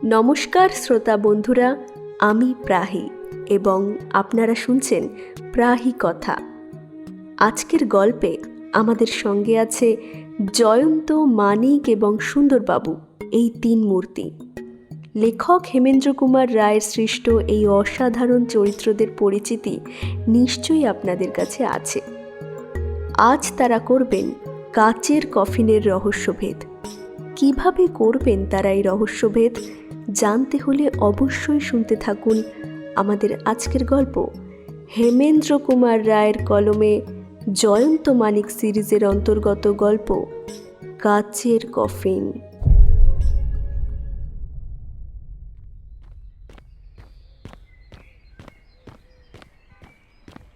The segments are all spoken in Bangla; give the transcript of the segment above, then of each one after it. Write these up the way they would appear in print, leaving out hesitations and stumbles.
নমস্কার শ্রোতা বন্ধুরা, আমি প্রাহি এবং আপনারা শুনছেন প্রাহি কথা। আজকের গল্পে আমাদের সঙ্গে আছে জয়ন্ত, মানিক এবং সুন্দরবাবু, এই তিন মূর্তি। লেখক হেমেন্দ্র কুমার রায়ের সৃষ্ট এই অসাধারণ চরিত্রদের পরিচিতি নিশ্চয়ই আপনাদের কাছে আছে। আজ তারা করবেন কাচের কফিনের রহস্যভেদ। কিভাবে করবেন তারা এই রহস্যভেদ জানতে হলে অবশ্যই শুনতে থাকুন আমাদের আজকের গল্প, হেমেন্দ্র কুমার রায়ের কলমে জয়ন্ত মানিক সিরিজের অন্তর্গত গল্প কাচের কফিন।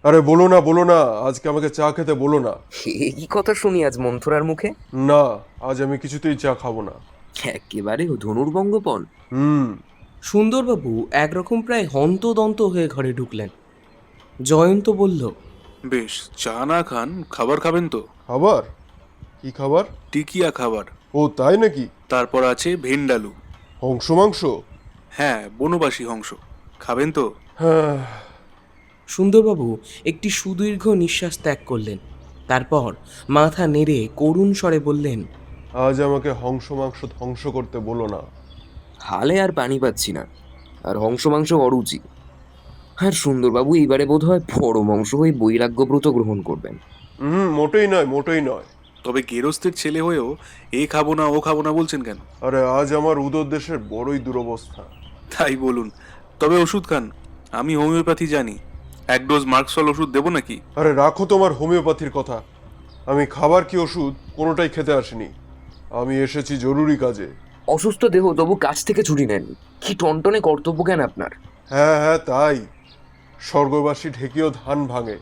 আরে বলো না, আজকে আমাকে চা খেতে বলো না। এই কথা শুনি আজ মন্থরার মুখে? না, আজ আমি কিছুতেই চা খাবো না। একেবারে ধনুর্বঙ্গপন। সুন্দরবাবু একরকম প্রায় হন্তদন্ত হয়ে ঘরে ঢুকলেন। জয়ন্ত বলল, বেশ, চা না খান, খাবার খাবেন তো? খাবার? কি খাবার? টিকিয়া খাবার। ও তাই নাকি? তারপর আছে ভেন্ডালু। হংস মাংস? হ্যাঁ, বনবাসী হংস। খাবেন তো? হ্যাঁ। সুন্দরবাবু একটি সুদীর্ঘ নিঃশ্বাস ত্যাগ করলেন। তারপর মাথা নেড়ে করুণ স্বরে বললেন, আজ আমাকে হংস মাংস ধ্বংস করতে বলো না। হালে আর পানি পাচ্ছি না, আর হংস মাংস অরুচি। আর সুন্দরবাবু এইবারে বোধ হয় বড় মাংস হয়ে বৈরাগ্যব্রত গ্রহণ করবেন। মোটেই নয়। তবে গেরস্তের ছেলে হয়েও এ খাবো না ও খাবো না বলছেন কেন? আরে আজ আমার উদর দেশের বড়ই দুরবস্থা। তাই বলুন। তবে ওষুধ খান, আমি হোমিওপ্যাথি জানি। এক ডোজ মার্কসল ওষুধ দেবো নাকি? আরে রাখো তোমার হোমিওপ্যাথির কথা। আমি খাবার কি ওষুধ কোনোটাই খেতে আসিনি। আমি এসেছি জরুরি কাজে। অসুস্থ দেহ তবু কাজ থেকে ছুটি নেন, কি টনটনে কর্তব্য জ্ঞান আপনার। হ্যাঁ তাই। স্বর্গবাসী ঢেকিও ধান ভাঙে।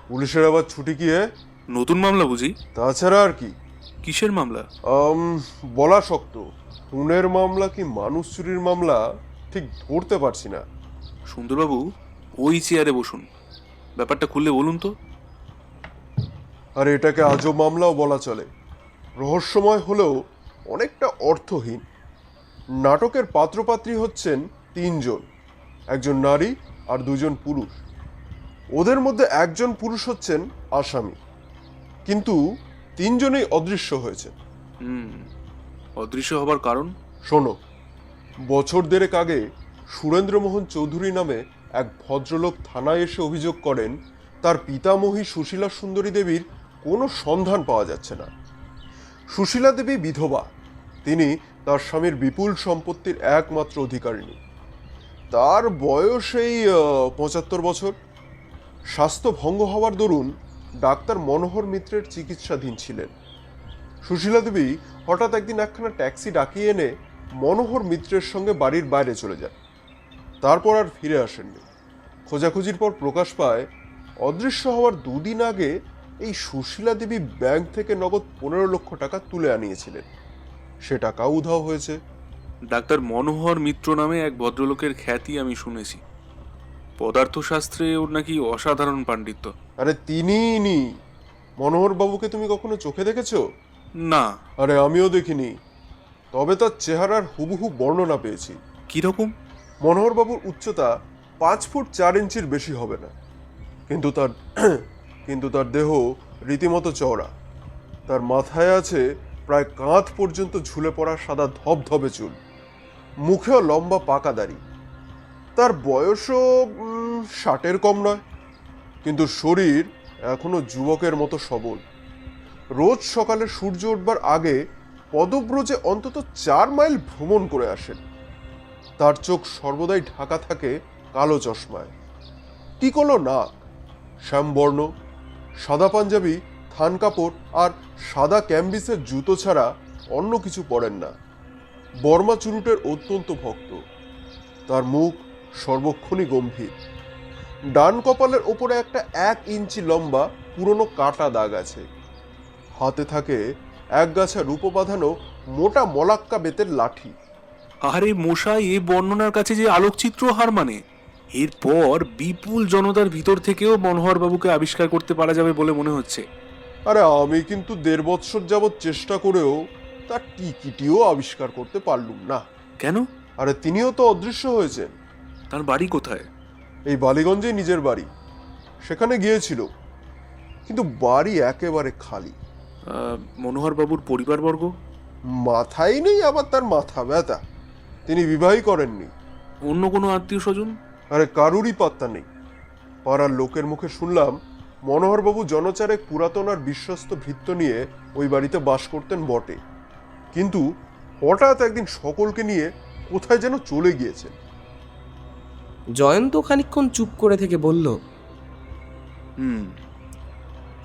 পুলিশের আবার ছুটি কি? নতুন মামলা বুঝি? তাছাড়া আর কি? কিসের মামলা? বলা শক্ত। খুনের মামলা কি মানুষ চুরির মামলা ঠিক ধরতে পারছি না। সুন্দরবাবু ওই চেয়ারে বসুন, ব্যাপারটা খুললে বলুন তো। আর এটাকে আজব মামলাও বলা চলে। রহস্যময় হলেও অনেকটা অর্থহীন। নাটকের পাত্রপাত্রী হচ্ছেন তিনজন, একজন নারী আর দুজন পুরুষ। ওদের মধ্যে একজন পুরুষ হচ্ছেন আসামি, কিন্তু তিনজনেই অদৃশ্য হয়েছে। অদৃশ্য হবার কারণ? শোনো, বছর দেড়েক আগে সুরেন্দ্রমোহন চৌধুরী নামে এক ভদ্রলোক থানায় এসে অভিযোগ করেন তার পিতামহী সুশীলা সুন্দরী দেবীর কোনো সন্ধান পাওয়া যাচ্ছে না। সুশীলা দেবী বিধবা। তিনি তার স্বামীর বিপুল সম্পত্তির একমাত্র অধিকারিণী। তার বয়স এই ৭৫ বছর। স্বাস্থ্য ভঙ্গ হওয়ার দরুন ডাক্তার মনোহর মিত্রের চিকিৎসাধীন ছিলেন। সুশীলা দেবী হঠাৎ একদিন একখানা ট্যাক্সি ডাকিয়ে এনে মনোহর মিত্রের সঙ্গে বাড়ির বাইরে চলে যান। তারপর আর ফিরে আসেননি। খোঁজাখুঁজির পর প্রকাশ পায় অদৃশ্য হওয়ার দুদিন আগে এই সুশীলা দেবী ব্যাংক থেকে নগদ ১৫ লক্ষ টাকা তুলে আনিয়েছিলেন। সে টাকাও উধাও হয়েছে। ডাক্তার মনোহর মিত্র নামে এক ভদ্রলোকের খ্যাতি আমি শুনেছি। পদার্থশাস্ত্রে ওর নাকি অসাধারণ পাণ্ডিত্য। আরে তিনিই। মনোহর বাবুকে তুমি কখনো চোখে দেখেছো? না। আরে আমিও দেখিনি, তবে তার চেহারার হুবহু বর্ণনা পেয়েছি। কিরকম? মনোহর বাবুর উচ্চতা ৫ ফুট ৪ ইঞ্চির বেশি হবে না, কিন্তু তার দেহ রীতিমতো চওড়া। তার মাথায় আছে প্রায় কাঁধ পর্যন্ত ঝুলে পড়া সাদা ধবধবে চুল, মুখেও লম্বা পাকা দাড়ি। তার বয়সও ৬০-এর কম নয়, কিন্তু শরীর এখনো যুবকের মতো সবল। রোজ সকালে সূর্য উঠবার আগে পদব্রজে অন্তত ৪ মাইল ভ্রমণ করে আসেন। তার চোখ সর্বদাই ঢাকা থাকে কালো চশমায়, টিকলো নাক, শ্যামবর্ণ, সাদা পাঞ্জাবি, থান কাপড় আর সাদা ক্যাম্বিসের জুতো ছাড়া অন্য কিছু পরেন না। বর্মা চুরুটের অত্যন্ত ভক্ত। তার মুখ সর্বক্ষণই গম্ভীর। ডান কপালের ওপরে একটা ১ ইঞ্চি লম্বা পুরনো কাটা দাগ আছে। হাতে থাকে একগাছা রূপো বাঁধানো মোটা মলাক্কা বেতের লাঠি। আরে মশাই, এ বর্ণনার কাছে যে আলোকচিত্র হার মানে। এরপর বিপুল জনতার ভিতর থেকেও মনোহর বাবুকে আবিষ্কার করতে পারা যাবে বলে মনে হচ্ছে। আরে আমি কিন্তু ১.৫ বৎসর যাবৎ চেষ্টা করেও তার টিকিটিও আবিষ্কার করতে পারলুম না। কেন? আরে তিনিও তো অদৃশ্য হয়েছেন। তার বাড়ি কোথায়? এই বালিগঞ্জেই নিজের বাড়ি, সেখানে গিয়েছিল, কিন্তু বাড়ি একেবারে খালি। মনোহর বাবুর পরিবারবর্গ? মাথাই নেই, আবার তার মাথা ব্যথা। তিনি বিবাহই করেননি। অন্য কোনো আত্মীয় স্বজন? আরে কারুরই পাত্তা নেই। পাড়ার লোকের মুখে শুনলাম মনোহরবাবু জনচারেক পুরাতন আর বিশ্বস্ত ভৃত্য নিয়ে ওই বাড়িতে বাস করতেন বটে, কিন্তু হঠাৎ একদিন সকলকে নিয়ে কোথায় যেন চলে গিয়েছেন। জয়ন্ত খানিকক্ষণ চুপ করে থেকে বলল,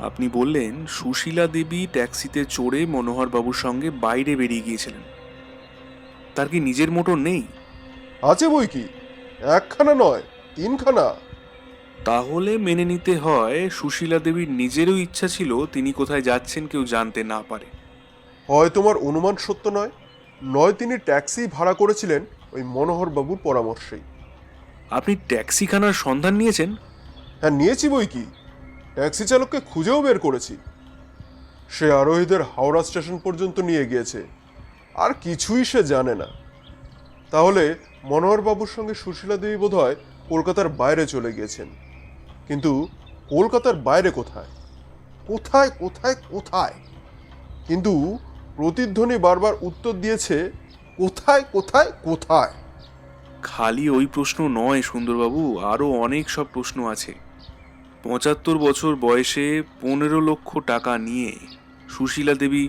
আপনি বললেন সুশীলা দেবী ট্যাক্সিতে চড়ে মনোহর বাবুর সঙ্গে বাইরে বেরিয়ে গিয়েছিলেন। তার কি নিজের মোটর নেই? আছে বই কি, একখানা নয়, তিনখানা। তাহলে মেনে নিতে হয় সুশীলা দেবীর নিজেরও ইচ্ছা ছিল তিনি কোথায় যাচ্ছেন কেউ জানতে না পারে। হয় তোমার অনুমান সত্য নয়, নয় তিনি ট্যাক্সি ভাড়া করেছিলেন ওই মনোহরবাবুর পরামর্শেই। আপনি ট্যাক্সিখানার সন্ধান নিয়েছেন? হ্যাঁ, নিয়েছি বই কি। ট্যাক্সি চালককে খুঁজেও বের করেছি। সে আরোহীদের হাওড়া স্টেশন পর্যন্ত নিয়ে গিয়েছে, আর কিছুই সে জানে না। তাহলে মনোহরবাবুর সঙ্গে সুশীলা দেবী বোধহয় কলকাতার বাইরে চলে গিয়েছেন। কিন্তু কলকাতার বাইরে কোথায়? কোথায় কোথায় কোথায়? কিন্তু প্রতিধ্বনি বারবার উত্তর দিয়েছে কোথায় কোথায় কোথায়। খালি ওই প্রশ্ন নয় সুন্দরবাবু, আরও অনেক সব প্রশ্ন আছে। ৭৫ বছর বয়সে ১৫ লক্ষ টাকা নিয়ে সুশীলা দেবী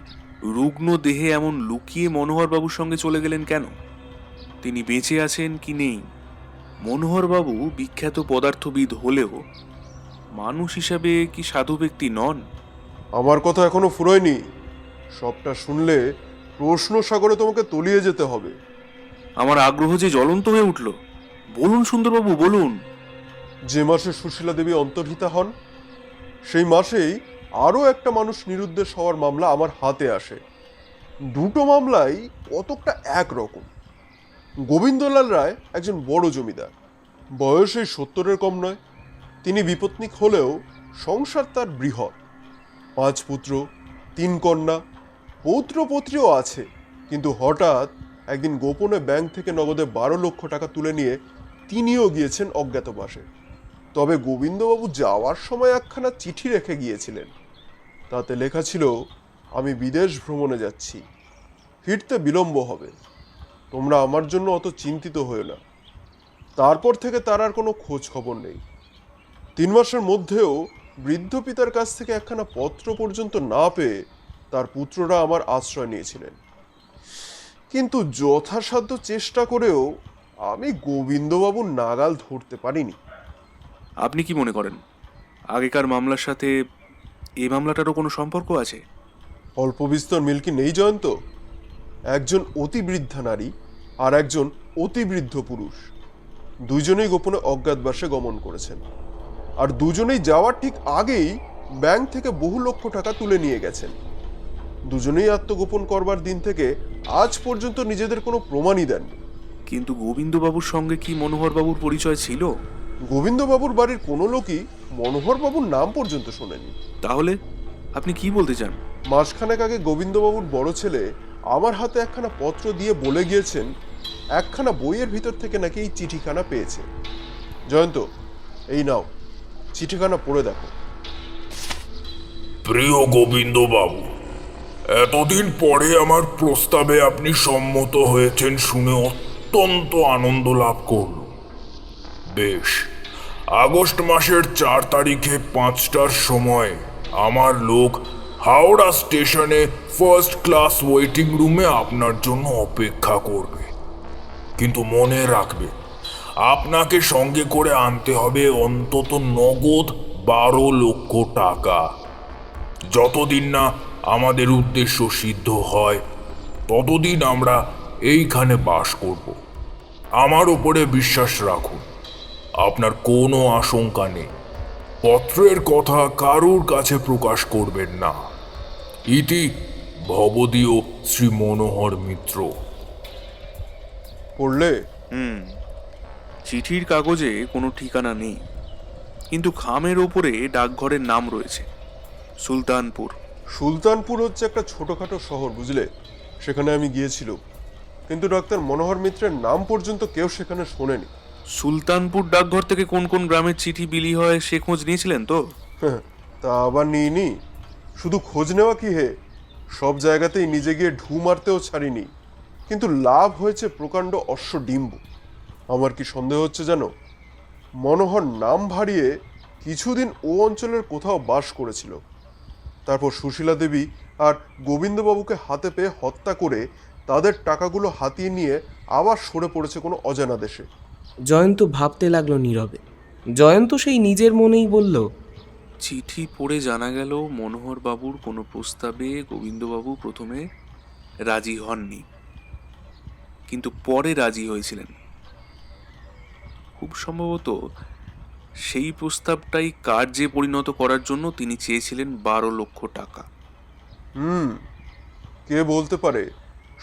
রুগ্ন দেহে এমন লুকিয়ে মনোহরবাবুর সঙ্গে চলে গেলেন কেন? তিনি বেঁচে আছেন কি নেই? মনোহরবাবু বিখ্যাত পদার্থবিদ হলেও মানুষ হিসাবে কি সাধু ব্যক্তি নন? আমার কথা এখনো ফুরোয়নি। সবটা শুনলে প্রশ্ন সাগরে তোমাকে তলিয়ে যেতে হবে। আমার আগ্রহ যে জ্বলন্ত হয়ে উঠল। বলুন সুন্দরবাবু, বলুন। যে মাসে সুশীলা দেবী অন্তর্হিতা হন, সেই মাসেই আরও একটা মানুষ নিরুদ্দেশ হওয়ার মামলা আমার হাতে আসে। দুটো মামলাই কতকটা একরকম। গোবিন্দলাল রায় একজন বড় জমিদার, বয়সে ৭০-এর কম নয়। তিনি বিপত্নিক হলেও সংসার তার বৃহৎ। ৫ পুত্র, ৩ কন্যা, পৌত্রপত্রীও আছে। কিন্তু হঠাৎ একদিন গোপনে ব্যাংক থেকে নগদে ১২ লক্ষ টাকা তুলে নিয়ে তিনিও গিয়েছেন অজ্ঞাতবাসে। তবে গোবিন্দবাবু যাওয়ার সময় একখানা চিঠি রেখে গিয়েছিলেন। তাতে লেখা ছিল, আমি বিদেশ ভ্রমণে যাচ্ছি, ফিরতে বিলম্ব হবে, তোমরা আমার জন্য অত চিন্তিত হও না। তারপর থেকে তার আর কোনো খোঁজ খবর নেই। ৩ মাসের মধ্যেও বৃদ্ধ পিতার কাছ থেকে একখানা পত্র পর্যন্ত না পেয়ে তার পুত্ররা আমার আশ্রয় নিয়েছিলেন। কিন্তু যথাসাধ্য চেষ্টা করেও আমি গোবিন্দবাবুর নাগাল ধরতে পারিনি। আপনি কি মনে করেন আগেকার মামলার সাথে এই মামলাটারও কোনো সম্পর্ক আছে? অল্প বিস্তর মিল কি নেই জয়ন্ত? একজন অতি বৃদ্ধা নারী আর একজন অতি বৃদ্ধ পুরুষ, দুজনেই গোপনে অজ্ঞাতবাসে গমন করেছেন। আর দুজনেই যাওয়ার ঠিক আগেই ব্যাংক থেকে বহু লক্ষ টাকা তুলে নিয়ে গেছেন। দুজনেই আত্মগোপন করবার দিন থেকে আজ পর্যন্ত নিজেদের কোনো প্রমাণই দেননি। কিন্তু গোবিন্দবাবুর সঙ্গে কি মনোহরবাবুর পরিচয় ছিল? গোবিন্দবাবুর বাড়ির কোনো লোকই মনোহরবাবুর নাম পর্যন্ত শোনেনি। তাহলে আপনি কি বলতে চান? মাসখানেক আগে গোবিন্দবাবুর বড় ছেলে আমার হাতে একখানা পত্র দিয়ে বলে গিয়েছেন একখানা বইয়ের ভিতর থেকে নাকি এই চিঠিখানা পেয়েছে। জয়ন্ত, এই নাও, চিঠিখানা পড়ে দেখো। প্রিয় গোবিন্দবাবু, এতদিন পরে আমার প্রস্তাবে আপনি সম্মত হয়েছেন শুনে অত্যন্ত আনন্দ লাভ করল। বেশ, আগস্ট মাসের ৪ তারিখে ৫টার সময় আমার লোক হাওড়া স্টেশনে ফার্স্ট ক্লাস ওয়েটিং রুমে আপনার জন্য অপেক্ষা করবে। কিন্তু মনে রাখবে, আপনাকে সঙ্গে করে আনতে হবে অন্তত নগদ ১২ লক্ষ টাকা। যতদিন না আমাদের উদ্দেশ্য সিদ্ধ হয় ততদিন আমরা এইখানে বাস করব। আমার উপরে বিশ্বাস রাখুন, আপনার কোনো আশঙ্কা নেই। পত্রের কথা কারুর কাছে প্রকাশ করবেন না। ইতি ভবদীয় শ্রী মনোহর মিত্র। পড়লে? চিঠির কাগজে কোনো ঠিকানা নেই, কিন্তু খামের ওপরে ডাকঘরের নাম রয়েছে, সুলতানপুর। সুলতানপুর হচ্ছে একটা ছোটখাটো শহর, বুঝলে? সেখানে আমি গিয়েছিলাম। কিন্তু ডাক্তার মনোহর মিত্রের নাম পর্যন্ত কেউ সেখানে শোনেনি। সুলতানপুর ডাকঘর থেকে কোন কোন গ্রামের চিঠি বিলি হয় সে খোঁজ নিয়েছিলেন তো? তা আবার নিইনি। শুধু খোঁজ নেওয়া কি হে, সব জায়গাতেই নিজে গিয়ে ঢু মারতেও ছাড়িনি, কিন্তু লাভ হয়েছে প্রকাণ্ড অশ্বডিম্ব। আমার কি সন্দেহ হচ্ছে জানো, মনোহর নাম ভারিয়ে কিছুদিন ও অঞ্চলের কোথাও বাস করেছিল, তারপর সুশীলা দেবী আর গোবিন্দবাবুকে হাতে পেয়ে হত্যা করে তাদের টাকাগুলো হাতিয়ে নিয়ে আবার সরে পড়েছে কোনো অজানা দেশে। জয়ন্ত ভাবতে লাগলো নীরবে। জয়ন্ত সেই নিজের মনেই বলল, চিঠি পড়ে জানা গেল মনোহর বাবুর কোনো প্রস্তাবে গোবিন্দবাবু প্রথমে রাজি হননি, কিন্তু পরে রাজি হয়েছিলেন। খুব সম্ভবত সেই প্রস্তাবটাই কার্যে পরিণত করার জন্য তিনি চেয়েছিলেন 12 লক্ষ টাকা। কে বলতে পারে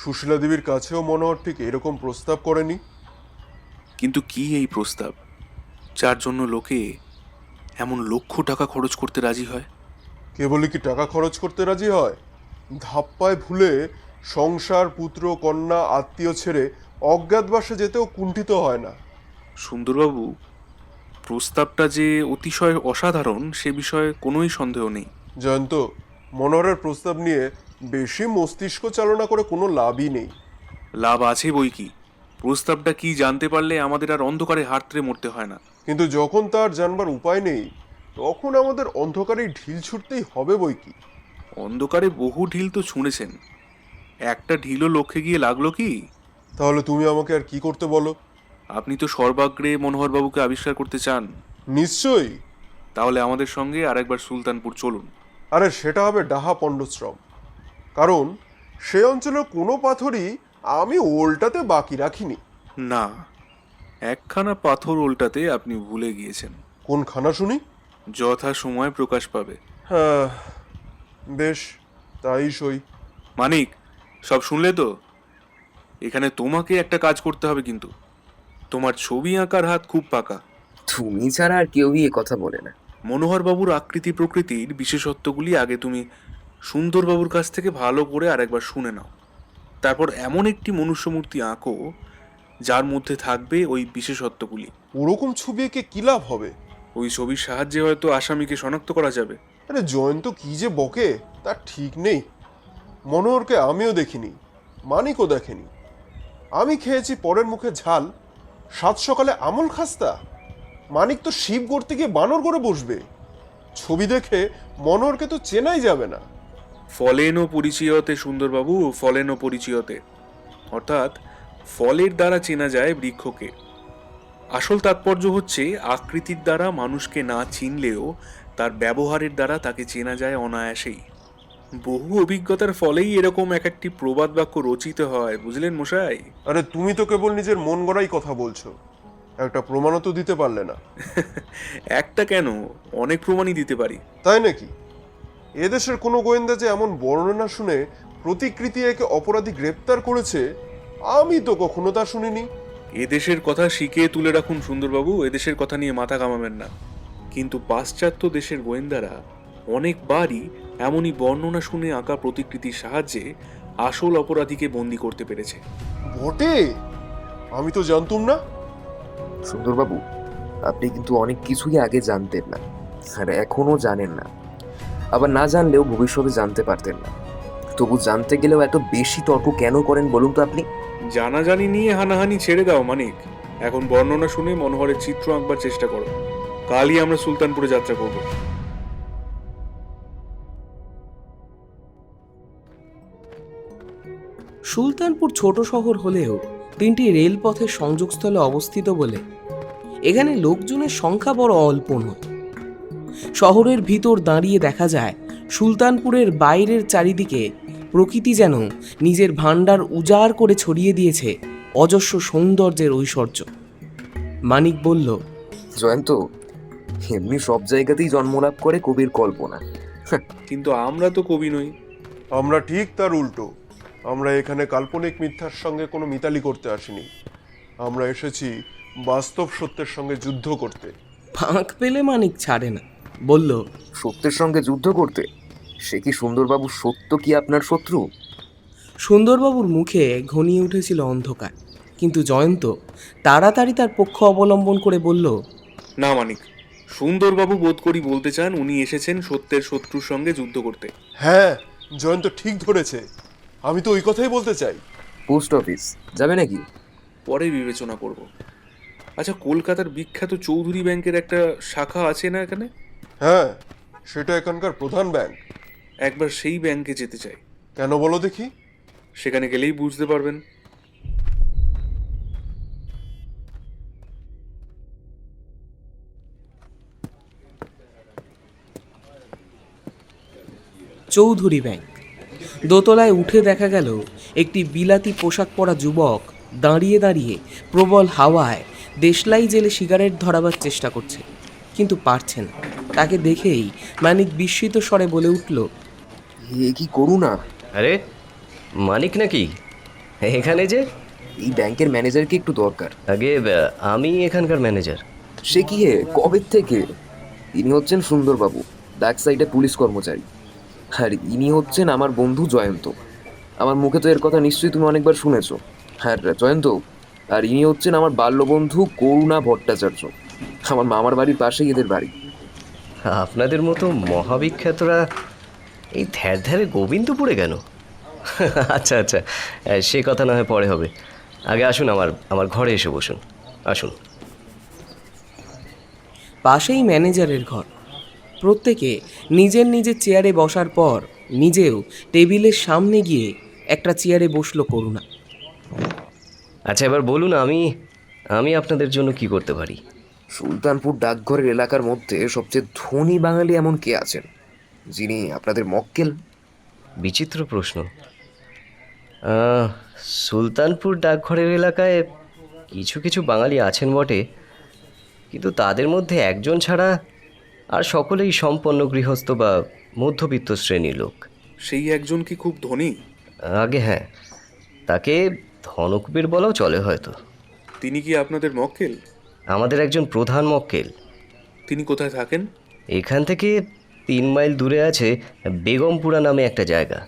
সুশীলা দেবীর কাছেও মনোহর ঠিক এরকম প্রস্তাব করেনি। কিন্তু কি এই প্রস্তাব, যার জন্য লোকে এমন লক্ষ টাকা খরচ করতে রাজি হয়? কেবলই কি টাকা খরচ করতে রাজি হয়, ধাপ্পায় ভুলে সংসার, পুত্র, কন্যা, আত্মীয় ছেড়ে অজ্ঞাতবাসে যেতেও কুণ্ঠিত হয় না। সুন্দরবাবু, প্রস্তাবটা যে অতিশয় অসাধারণ সে বিষয়ে কোনোই সন্দেহ নেই। জয়ন্ত, মনোহরের প্রস্তাব নিয়ে বেশি মস্তিষ্ক চালনা করে কোনো লাভই নেই। লাভ আছে বই কি, প্রস্তাবটা কি জানতে পারলে আমাদের আর অন্ধকারে হাতড়ে মরতে হয় না। কিন্তু যখন তার জানবার উপায় নেই, তখন আমাদের অন্ধকারেই ঢিল ছুটতেই হবে বই কি। অন্ধকারে বহু ঢিল তো ছুঁড়েছেন, একটা ঢিলও লক্ষ্যে গিয়ে লাগলো কি? তাহলে তুমি আমাকে আর কি করতে বলো? আপনি তো সর্বাগ্রে মনোহরবাবুকে আবিষ্কার করতে চান। নিশ্চয়ই। তাহলে আমাদের সঙ্গে আরেকবার সুলতানপুর চলুন। আরে সেটা হবে ডাহা পণ্ডশ্রম, কারণ সে অঞ্চলের কোনো পাথরই আমি ওল্টাতে বাকি রাখিনি। না, একখানা পাথর উল্টাতে আপনি ভুলে গিয়েছেন। কোনখানা শুনি? যথা সময় প্রকাশ পাবে। হ্যাঁ, বেশ, তাই সই। মানিক, সব শুনলে তো? এখানে তোমাকে একটা কাজ করতে হবে, কিন্তু তোমার ছবি আঁকার হাত খুব পাকা। তুমি ছাড়া আর কেউই এ কথা বলে না। মনোহরবাবুর আকৃতি প্রকৃতির বিশেষত্বগুলি আগে তুমি সুন্দরবাবুর কাছ থেকে ভালো করে আরেকবার শুনে নাও, তারপর এমন একটি মনুষ্যমূর্তি আঁকো যার মধ্যে থাকবে ওই বিশেষত্বগুলি। ওরকম ছবি এঁকে কি লাভ হবে? ওই ছবির সাহায্যে হয়তো আসামিকে শনাক্ত করা যাবে। আরে জয়ন্ত কি যে বকে তার ঠিক নেই। মনোহরকে আমিও দেখিনি, মানিকও দেখেনি। আমি খেয়েছি পরের মুখে ঝাল, সাত সকালে আমল খাস্তা। মানিক তো শিব গড়তে গিয়ে বানর করে বসবে। ছবি দেখে মনোহরকে তো চেনাই যাবে না। ফলেন ও পরিচয়তে সুন্দরবাবু, ফলেন ও পরিচয়তে, অর্থাৎ ফলের দ্বারা চেনা যায় বৃক্ষকে। আসল তাৎপর্য হচ্ছে আকৃতির দ্বারা মানুষকে না চিনলেও তার ব্যবহারের দ্বারা তাকে চেনা যায় অনায়াসেই। বহু অভিজ্ঞতার ফলেই এরকম এক একটি প্রবাদ বাক্য রচিত হয়, বুঝলেন মশাই? আরে তুমি তো কেবল নিজের মন গড়াই কথা বলছো, একটা প্রমাণও তো দিতে পারলে না। একটা কেন, অনেক প্রমাণই দিতে পারি। তাই নাকি? এদেশের কোনো গোয়েন্দা যে এমন বর্ণনা শুনে প্রতিকৃতি একে অপরাধী গ্রেপ্তার করেছে, আমি তো কখনো তা শুনিনি। এদেশের কথা শিখিয়ে তুলে রাখুন সুন্দরবাবু, এদেশের কথা নিয়ে মাথা ঘামাবেন না। কিন্তু পাশ্চাত্য দেশের গোয়েন্দারা অনেকবারই এমনই বর্ণনা শুনে আঁকা প্রতিকৃতির সাহায্যে আসল অপরাধীকে বন্দী করতে পেরেছে। বটে, আমি তো জানতুম না। সুন্দরবাবু, আপনি কিন্তু অনেক কিছুই আগে জানতেন না, আর এখনো জানেন না। আবার না জানলেও ভবিষ্যতে জানতে পারতেন না। তবু জানতে গেলেও এত বেশি তর্ক কেন করেন বলুন তো আপনি? জানাজানি নিয়ে হানাহানি ছেড়ে দাও মানিক, এখন বর্ণনা শুনে মনোহরের চিত্র আঁকবার চেষ্টা করো। কালই আমরা সুলতানপুরে যাত্রা করব। সুলতানপুর ছোট শহর হলেও তিনটি রেলপথের সংযোগস্থলে অবস্থিত বলে এখানে লোকজনের সংখ্যা বড় অল্প নয়। শহরের ভিতর দাঁড়িয়ে দেখা যায় সুলতানপুরের বাইরের চারিদিকে প্রকৃতি যেন নিজের ভাণ্ডার উজাড় করে ছড়িয়ে দিয়েছে অজস্র সৌন্দর্যের ঐশ্বর্য। মানিক বলল, জয়ন্ত, এমনি সব জায়গাতেই জন্মলাভ করে কবির কল্পনা। কিন্তু আমরা তো কবি নই। আমরা ঠিক তার উল্টো। আমরা এখানে কাল্পনিক মিথ্যার সঙ্গে কোনো মিতালি করতে আসিনি। আমরা এসেছি বাস্তব সত্যের সঙ্গে যুদ্ধ করতে। ফাঁক পেলে মানিক ছাড়ে না, বলল, সত্যের সঙ্গে যুদ্ধ করতে? সে কি সুন্দরবাবু, সত্য কি আপনার শত্রু? সুন্দরবাবুর মুখে ঘনিয়ে উঠেছিল অন্ধকার, কিন্তু জয়ন্ত তাড়াতাড়ি তার পক্ষ অবলম্বন করে বলল, না মানিক, সুন্দরবাবু বোধ করি বলতে চান উনি এসেছেন সত্যের শত্রুর সঙ্গে যুদ্ধ করতে। হ্যাঁ, জয়ন্ত ঠিক ধরেছে। আমি তো ওই কথাই বলতে চাই। পোস্ট অফিস যাবে নাকি? পরে বিবেচনা করব। আচ্ছা, কলকাতার বিখ্যাত চৌধুরী ব্যাংকের একটা শাখা আছে না এখানে? হ্যাঁ, সেটা এখানকার প্রধান ব্যাংক। একবার সেই ব্যাংকে যেতে চাই। কেন বলো দেখি? সেখানে গেলেই বুঝতে পারবেন। চৌধুরী ব্যাংক। দোতলায় উঠে দেখা গেল একটি বিলাতি পোশাক পরা যুবক দাঁড়িয়ে দাঁড়িয়ে প্রবল হাওয়ায় দেশলাই জেলে সিগারেট ধরাবার চেষ্টা করছে, কিন্তু পারছে না। তাকে দেখেই মানিক বিস্মিত স্বরে বলে উঠল, এ কি করুণা! আরে মানিক নাকি এখানে যে? এই ব্যাংকের ম্যানেজারকে একটু দরকার। আগে আমি এখানকার ম্যানেজার। সে কি হে, কবে থেকে? ইনি হচ্ছেন সুন্দরবাবু, ব্যাক সাইডে পুলিশ কর্মচারী। আর ইনি হচ্ছেন আমার বন্ধু জয়ন্ত। আমার মুখে তো এর কথা নিশ্চয়ই তুমি অনেকবার শুনেছ। হ্যাঁ জয়ন্ত, আর ইনি হচ্ছেন আমার বাল্যবন্ধু করুণা ভট্টাচার্য। আমার মামার বাড়ির পাশেই এদের বাড়ি। আপনাদের মতো মহাবিখ্যাতরা এই ধ্যার ধ্যারে গোবিন্দপুরে কেন? আচ্ছা আচ্ছা, সে কথা না হয় পরে হবে। আগে আসুন, আমার ঘরে এসে বসুন, আসুন। পাশেই ম্যানেজারের ঘর। প্রত্যেকে নিজের নিজের চেয়ারে বসার পর নিজেও টেবিলের সামনে গিয়ে একটা চেয়ারে বসলো করুণা। আচ্ছা, এবার বলুন আমি আপনাদের জন্য কি করতে পারি? সুলতানপুর ডাকঘরের এলাকার মধ্যে সবচেয়ে ধনী বাঙালি এমন কে আছেন যিনি আপনাদের মক্কেল? বিচিত্র প্রশ্ন। সুলতানপুর ডাকঘরের এলাকায় কিছু কিছু বাঙালি আছেন বটে, কিন্তু তাদের মধ্যে একজন ছাড়া আর সকলেই সম্পন্ন গৃহস্থ বা মধ্যবিত্ত শ্রেণীর লোক। সেই একজন কি খুব ধনী? আগে হ্যাঁ, তাকে ধনকুবের বলাও চলে হয়তো। তিনি কি আপনাদের মক্কেল? আমাদের একজন প্রধান মক্কেল। তিনি কোথায় থাকেন? এখান থেকে 3 মাইল দূরে আছে বেগমপুরা নামে একটা জায়গা।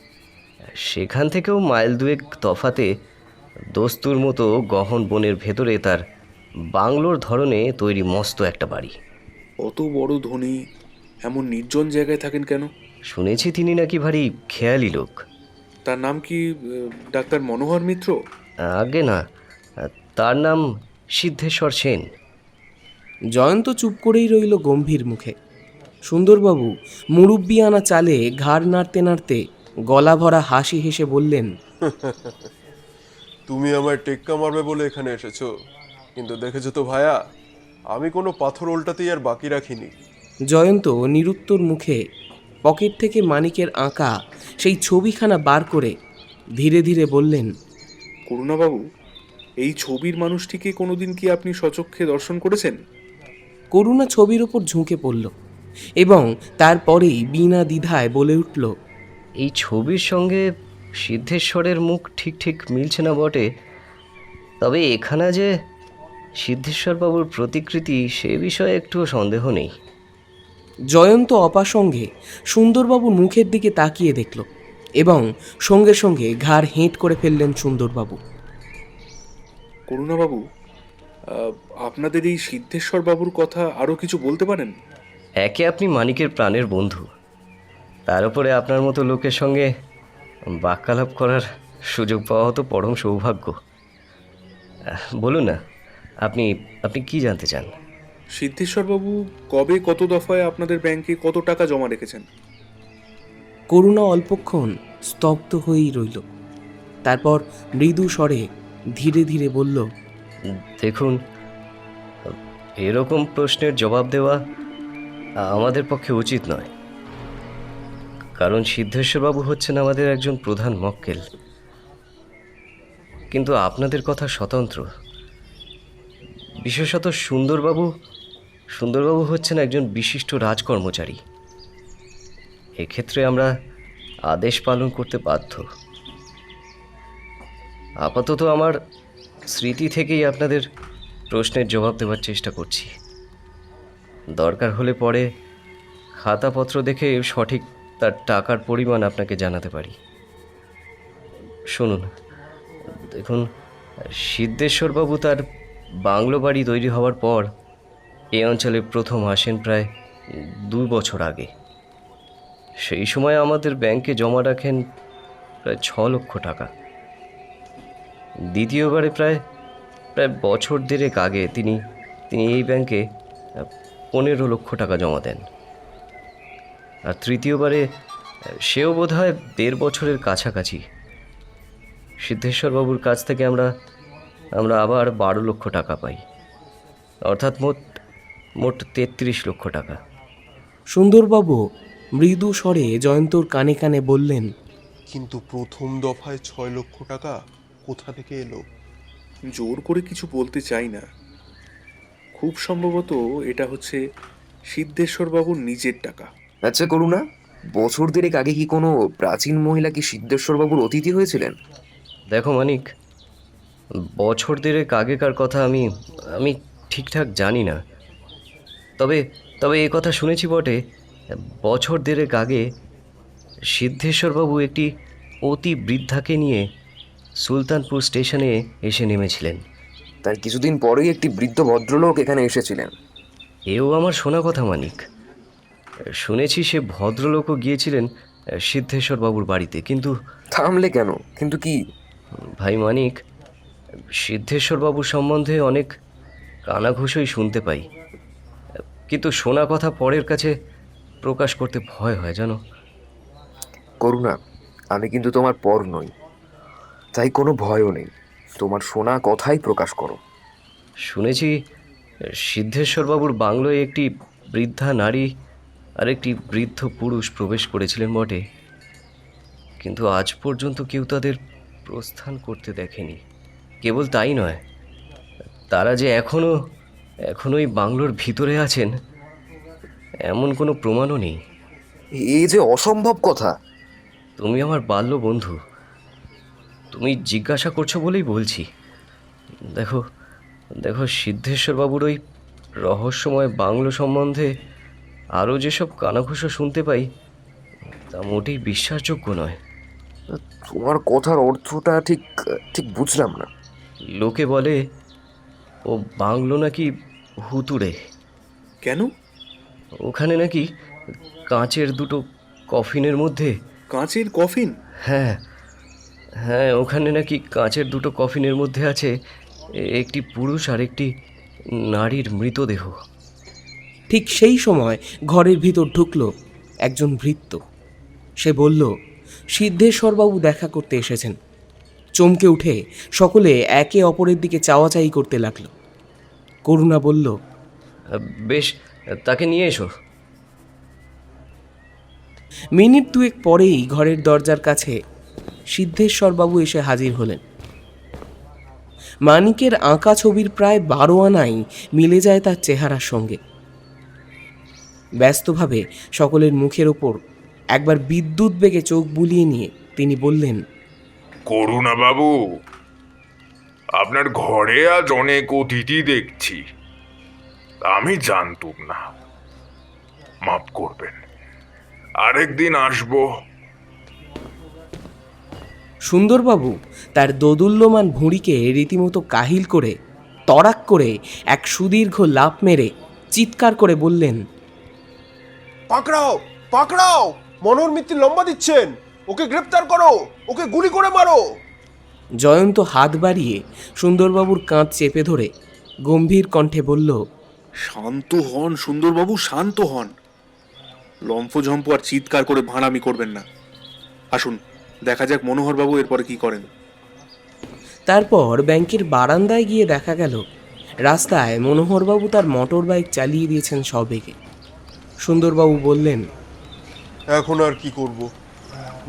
সেখান থেকেও মাইল 2 তফাতে দস্তুর মতো গহন বনের ভেতরে তার বাংলোর ধরনে তৈরি মস্ত একটা বাড়ি। অত বড় ধনী এমন নির্জন জায়গায় থাকেন কেন? শুনেছি তিনি নাকি ভারী খেয়ালি লোক। তার নাম কি ডাক্তার মনোহর মিত্র? আগে না, তার নাম সিদ্ধেশ্বর সেন। জয়ন্ত চুপ করেই রইল গম্ভীর মুখে। সুন্দরবাবু মুরব্বি আনা চালে ঘাড় নাড়তে নাড়তে গলা ভরা হাসি হেসে বললেন, তুমি আমায় টেক্কা মারবে বলে এখানে এসেছো, কিন্তু দেখেছো তো ভায়া, আমি কোনো পাথর উল্টাতেই আর বাকি রাখিনি। জয়ন্ত নিরুত্তর মুখে পকেট থেকে মানিকের আঁকা সেই ছবিখানা বার করে ধীরে ধীরে বললেন, করুণাবাবু, এই ছবির মানুষটিকে কোনোদিন কি আপনি সচক্ষে দর্শন করেছেন? করুণা ছবির ওপর ঝুঁকে পড়ল এবং তারপরেই বিনা দ্বিধায় বলে উঠল, এই ছবির সঙ্গে সিদ্ধেশ্বরের মুখ ঠিক ঠিক মিলছে না বটে, তবে এখানে যে সিদ্ধেশ্বরবাবুর প্রতিকৃতি সে বিষয়ে একটুও সন্দেহ নেই। জয়ন্ত অপাসঙ্গে সুন্দরবাবুর মুখের দিকে তাকিয়ে দেখল এবং সঙ্গে সঙ্গে ঘাড় হেঁট করে ফেললেন সুন্দরবাবু। করুণাবাবু, আপনাদের এই সিদ্ধেশ্বর বাবুর কথা আরও কিছু বলতে পারেন? একে আপনি মানিকের প্রাণের বন্ধু, তার উপরে আপনার মতো লোকের সঙ্গে বাক্যালাপ করার সুযোগ পাওয়া তো পরম সৌভাগ্য। বলুন না, আপনি আপনি কি জানতে চান? সিদ্ধেশ্বরবাবু কবে কত দফায় আপনাদের ব্যাংকে কত টাকা জমা রেখেছেন? করুণা অল্পক্ষণ স্তব্ধ হয়েই রইল। তারপর মৃদু স্বরে ধীরে ধীরে বলল, দেখুন, এরকম প্রশ্নের জবাব দেওয়া আমাদের পক্ষে উচিত নয়, কারণ সিদ্ধেশ্বরবাবু হচ্ছেন আমাদের একজন প্রধান মক্কেল। কিন্তু আপনাদের কথা স্বতন্ত্র। বিশেষত সুন্দরবাবু হচ্ছেন একজন বিশিষ্ট রাজকর্মচারী। এক্ষেত্রে আমরা আদেশ পালন করতে বাধ্য। আপাতত আমার স্মৃতি থেকেই আপনাদের প্রশ্নের জবাব দেওয়ার চেষ্টা করছি। দরকার হলে পরে খাতাপত্র দেখে সঠিক তার টাকার পরিমাণ আপনাকে জানাতে পারি। শুনুন, দেখুন, সিদ্ধেশ্বরবাবু তার বাংলো বাড়ি তৈরি হওয়ার পর এই অঞ্চলে প্রথম আসেন প্রায় 2 বছর আগে। সেই সময় আমাদের ব্যাংকে জমা রাখেন প্রায় 6 লক্ষ টাকা। দ্বিতীয়বারে প্রায় প্রায় বছর দেড়েক আগে তিনি তিনি এই ব্যাংকে 15 লক্ষ টাকা জমা দেন। আর তৃতীয়বারে সেও বোধ হয় 1.5 বছরের কাছাকাছি। সিদ্ধেশ্বরবাবুর কাছ থেকে আমরা আবার 12 লক্ষ টাকা পাই, অর্থাৎ মোট 33 লক্ষ টাকা। সুন্দরবাবু মৃদু স্বরে জয়ন্তর কানে কানে বললেন, কিন্তু প্রথম দফায় 6 লক্ষ টাকা কোথা থেকে এলো? জোর করে কিছু বলতে চাই না, খুব সম্ভবত এটা হচ্ছে সিদ্ধেশ্বরবাবুর নিজের টাকা। আচ্ছা করুণা, বছর দেড়েক আগে কি কোনো প্রাচীন মহিলা কি সিদ্ধেশ্বরবাবুর অতিথি হয়েছিলেন? দেখো মানিক, বছর দেড়েক আগেকার কথা আমি ঠিকঠাক জানি না। তবে এ কথা শুনেছি বটে, বছর দেড়েক আগে সিদ্ধেশ্বরবাবু একটি অতি বৃদ্ধাকে নিয়ে সুলতানপুর স্টেশনে এসে নেমেছিলেন। তার কিছুদিন পরেই একটি বৃদ্ধ ভদ্রলোক এখানে এসেছিলেন। এও আমার শোনা কথা মানিক। শুনেছি সে ভদ্রলোকও গিয়েছিলেন সিদ্ধেশ্বরবাবুর বাড়িতে, কিন্তু থামলে কেন? কিন্তু কি? ভাই মানিক, সিদ্ধেশ্বরবাবুর সম্বন্ধে অনেক কানাঘুষোই শুনতে পাই, কিন্তু শোনা কথা পরের কাছে প্রকাশ করতে ভয় হয় জানো। করুণা, আমি কিন্তু তোমার পর নই, তাই কোনো ভয়ও নেই। তোমার শোনা কথাই প্রকাশ করো। শুনেছি সিদ্ধেশ্বরবাবুর বাংলোয় একটি বৃদ্ধা নারী আর একটি বৃদ্ধ পুরুষ প্রবেশ করেছিলেন বটে, কিন্তু আজ পর্যন্ত কেউ তাদের প্রস্থান করতে দেখেনি। কেবল তাই নয়, তারা যে এখনোই বাংলোর ভিতরে আছেন এমন কোনো প্রমাণও নেই। এ যে অসম্ভব কথা। তুমি আমার বাল্য বন্ধু, তুমি জিজ্ঞাসা করছো বলেই বলছি। দেখো সিদ্ধেশ্বরবাবুর ওই রহস্যময় বাংলো সম্বন্ধে আরও যেসব কানাঘুষো শুনতে পাই তা মোটেই বিশ্বাসযোগ্য নয়। তোমার কথার অর্থটা ঠিক ঠিক বুঝলাম না। লোকে বলে ও বাংলো নাকি হুতুড়ে। কেন? ওখানে নাকি কাঁচের দুটো কফিনের মধ্যে, কাঁচের কফিন? হ্যাঁ হ্যাঁ, ওখানে নাকি কাঁচের দুটো কফিনের মধ্যে আছে একটি পুরুষ আর একটি নারীর মৃতদেহ। ঠিক সেই সময় ঘরের ভিতর ঢুকল একজন ভৃত্য। সে বলল, সিদ্ধেশ্বরবাবু দেখা করতে এসেছেন। চমকে উঠে সকলে একে অপরের দিকে চাওয়াচাই করতে লাগল। করুণা বলল, বেশ, তাকে নিয়ে এসো। মিনিট দুয়েক পরেই ঘরের দরজার কাছে সিদ্ধেশ্বরবাবু এসে হাজির হলেন। মানিকের আঁকা ছবির প্রায় 12 আনাই মিলে যায় তার চেহারার সঙ্গে। ব্যস্তভাবে সকলের মুখের ওপর একবার বিদ্যুৎ বেগে চোখ বুলিয়ে নিয়ে তিনি বললেন, করুণা বাবু, আপনার ঘরে আজ অনেক অতিথি দেখছি। আমি জানতুম না, মাফ করবেন, আরেকদিন আসবো। সুন্দরবাবু তার দোদুল্যমান ভুঁড়িকে রীতিমতো কাহিল করে তড়াক করে এক সুদীর্ঘ লাফ মেরে চিৎকার করে বললেন, পাকড়াও পাকড়াও, মনোহর মিত্র লম্বা দিচ্ছেন, ওকে গ্রেপ্তার করো, ওকে গুলি করে মারো। জয়ন্ত হাত বাড়িয়ে সুন্দরবাবুর কাঁধ চেপে ধরে গম্ভীর কণ্ঠে বলল, শান্ত হন সুন্দরবাবু, শান্ত হন। লম্ফঝম্প আর চিৎকার করে ভাঁড়ামি করবেন না। আসুন দেখা যাক মনোহরবাবু এরপরে কি করেন। তারপর ব্যাংকের বারান্দায় গিয়ে দেখা গেল রাস্তায় মনোহরবাবু তার মোটর বাইক চালিয়ে দিয়েছেন সবেগে। সুন্দরবাবু বললেন, এখন আর কি করব?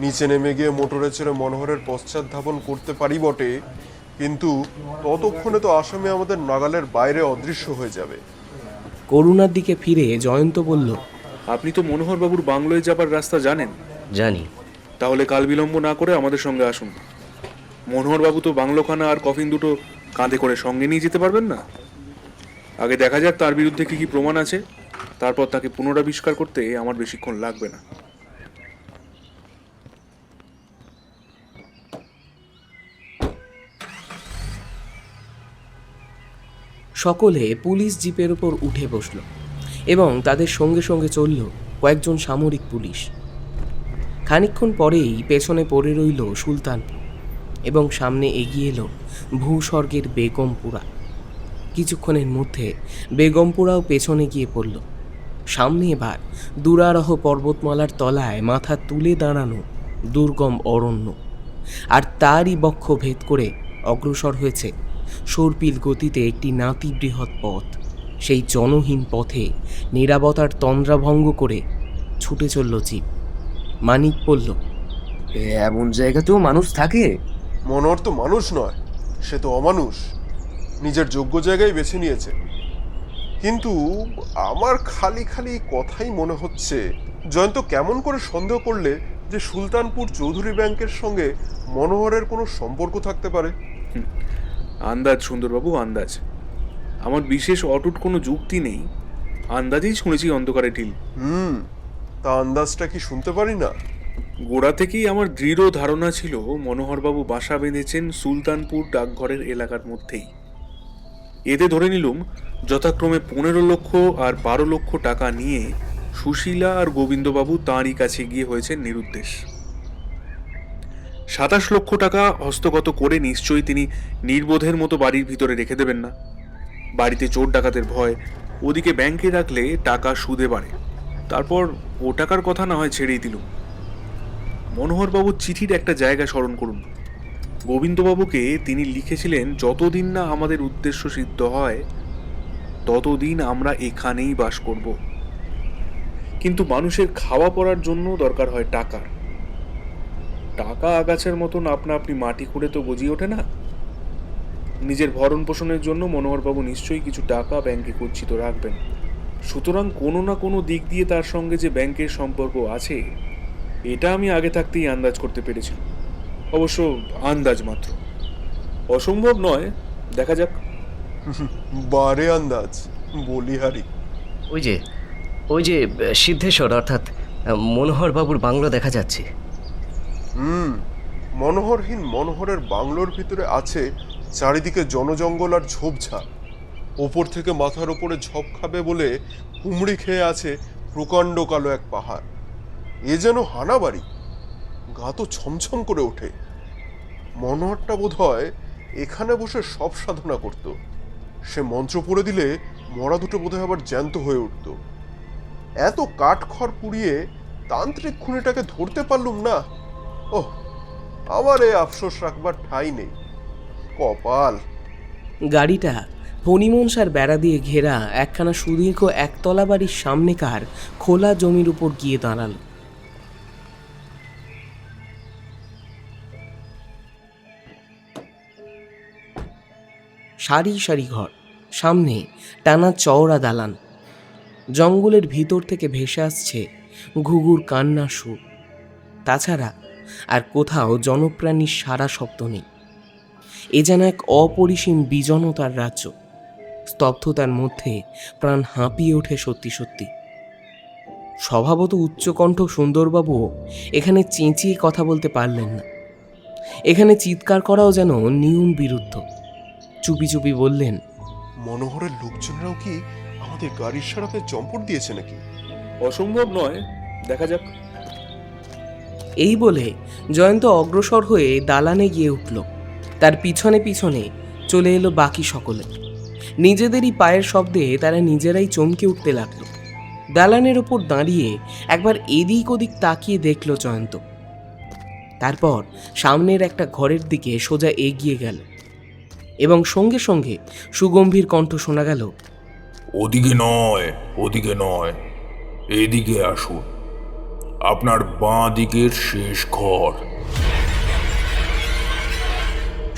নিচে নেমে গিয়ে মোটরে ছেড়ে মনোহরের পশ্চাৎ ধাবন করতে পারি বটে, কিন্তু ততক্ষণে তো আসামি আমাদের নাগালের বাইরে অদৃশ্য হয়ে যাবে। করুণার দিকে ফিরে জয়ন্ত বলল, আপনি তো মনোহরবাবুর বাংলোয় যাবার রাস্তা জানেন? জানি। তাহলে কাল বিলম্ব না করে আমাদের সঙ্গে আসুন। মনোহরবাবু তো বাংলোখানা আর কফিন দুটো কাঁধে করে সঙ্গে নিয়ে যেতে পারবেন না। আগে দেখা যাক তার বিরুদ্ধে কি কি প্রমাণ আছে, তারপর তাকে পুনরাবিষ্কার করতে আমার বেশিক্ষণ লাগবে না। সকলে পুলিশ জিপের ওপর উঠে বসল এবং তাদের সঙ্গে সঙ্গে চলল কয়েকজন সামরিক পুলিশ। খানিকক্ষণ পরেই পেছনে পড়ে রইল সুলতানপুর এবং সামনে এগিয়ে এলো ভূস্বর্গের বেগমপুরা। কিছুক্ষণের মধ্যে বেগমপুরাও পেছনে গিয়ে পড়ল। সামনে এবার দুরারহ পর্বতমালার তলায় মাথা তুলে দাঁড়ানো দুর্গম অরণ্য, আর তারই বক্ষ ভেদ করে অগ্রসর হয়েছে সর্পিল গতিতে একটি নাতিবৃহৎ পথ। সেই জনহীন পথে নীরবতার তন্দ্রাভঙ্গ করে ছুটে চলল জিপ। মানিক বলল, এমন জায়গাতেও মানুষ থাকে? মনোহর তো মানুষ নয়, সে তো অমানুষ। নিজের যোগ্য জায়গায় বেছে নিয়েছে। কিন্তু আমার খালি খালি কথাই মনে হচ্ছে, জয়ন্ত কেমন করে সন্দেহ করলে যে সুলতানপুর চৌধুরী ব্যাংকের সঙ্গে মনোহরের কোনো সম্পর্ক থাকতে পারে? আন্দাজ সুন্দরবাবু, আন্দাজ। আমার বিশেষ অটুট কোনো যুক্তি নেই, আন্দাজেই শুনেছি অন্ধকারে ঢিল। তা আন্দাজটা কি শুনতে পারি না? গোড়া থেকেই আমার দৃঢ় ধারণা ছিল মনোহরবাবু বাসা বেঁধেছেন সুলতানপুর ডাকঘরের এলাকার মধ্যেই। এতে ধরে নিলুম যথাক্রমে 15 লক্ষ আর 12 লক্ষ টাকা নিয়ে সুশীলা আর গোবিন্দবাবু তাঁরই কাছে গিয়ে হয়েছেন নিরুদ্দেশ। 27 লক্ষ টাকা হস্তগত করে নিশ্চয়ই তিনি নির্বোধের মতো বাড়ির ভিতরে রেখে দেবেন না। বাড়িতে চোর ডাকাতের ভয়, ওদিকে ব্যাংকে রাখলে টাকা সুদে বাড়ে। তারপর ও টাকার কথা না হয় ছেড়েই দিলুম। মনোহরবাবুর চিঠির একটা জায়গা স্মরণ করুন। গোবিন্দবাবুকে তিনি লিখেছিলেন, যতদিন না আমাদের উদ্দেশ্য সিদ্ধ হয় ততদিন আমরা এখানেই বাস করব। কিন্তু মানুষের খাওয়া পড়ার জন্য দরকার হয় টাকার। টাকা আগাছার মতন আপনা আপনি মাটি খুঁড়ে তো গজিয়ে ওঠে না। নিজের ভরণ পোষণের জন্য মনোহরবাবু নিশ্চয়ই কিছু টাকা ব্যাংকে গচ্ছিত রাখবেন। সুতরাং কোনো না কোনো দিক দিয়ে তার সঙ্গে যে ব্যাংকের সম্পর্ক আছে, এটা আমি আগে থাকতেই আন্দাজ করতে পেরেছিলাম। অবশ্য আন্দাজ মাত্র, অসম্ভব নয়। দেখা যাক। বারে আন্দাজ, বলিহারি। ওই যে সিদ্ধেশ্বর অর্থাৎ মনোহর বাবুর বাংলো দেখা যাচ্ছে। মনোহরহীন মনোহরের বাংলোর ভিতরে আছে চারিদিকে জনজঙ্গল আর ঝোপঝাপ। ওপর থেকে মাথার ওপরে ঝপ খাবে বলে কুমড়ি খেয়ে আছে প্রকাণ্ড কালো এক পাহাড়। এ যেন হানাবাড়ি, গা তো ছমছম করে ওঠে। মনোহরটা বোধ হয় এখানে বসে সব সাধনা করত। সে মন্ত্র পড়ে দিলে মরা দুটো বোধহয় আবার জ্যান্ত হয়ে উঠত। এত কাঠখড় পুড়িয়ে তান্ত্রিক খুনিটাকে ধরতে পারলুম না। ওহ, আমার এ আফসোস রাখবার ঠাঁই নেই। কপাল। গাড়িটা ফণিমনসার বেড়া দিয়ে ঘেরা একখানা সুদীর্ঘ একতলা বাড়ির সামনেকার খোলা জমির উপর গিয়ে দাঁড়াল। সারি সারি ঘর, সামনে টানা চওড়া দালান। জঙ্গলের ভিতর থেকে ভেসে আসছে ঘুঘুর কান্নার সুর। তাছাড়া আর কোথাও জনপ্রাণীর সারা শব্দ নেই। এ যেন এক অপরিসীম বিজনতার রাজ্য। স্তব্ধতার মধ্যে প্রাণ হাঁপিয়ে ওঠে সত্যি সত্যি। স্বভাবত উচ্চকণ্ঠ সুন্দরবাবুও এখানে চেঁচিয়ে কথা বলতে পারলেন না। এখানে চিৎকার করাও যেন নিয়ম বিরুদ্ধ। চুপি চুপি বললেন, মনোহরের লোকজনরাও কি আমাদের গাড়ির সারাতে চম্পট দিয়েছে নাকি? অসম্ভব নয়, দেখা যাক। এই বলে জয়ন্ত অগ্রসর হয়ে দালানে গিয়ে উঠল। তার পিছনে পিছনে চলে এলো বাকি সকলে। নিজেদেরই পায়ের শব্দে তারা নিজেরাই চমকে উঠতে লাগলো। দালানের ওপর দাঁড়িয়ে একবার এদিক ওদিক তাকিয়ে দেখল জয়ন্ত। তারপর সামনের একটা ঘরের দিকে সোজা এগিয়ে গেল এবং সঙ্গে সঙ্গে সুগম্ভীর কণ্ঠ শোনা গেল, ওদিকে নয়, এদিকে আসুন। আপনার বাঁ দিকের শেষ ঘর।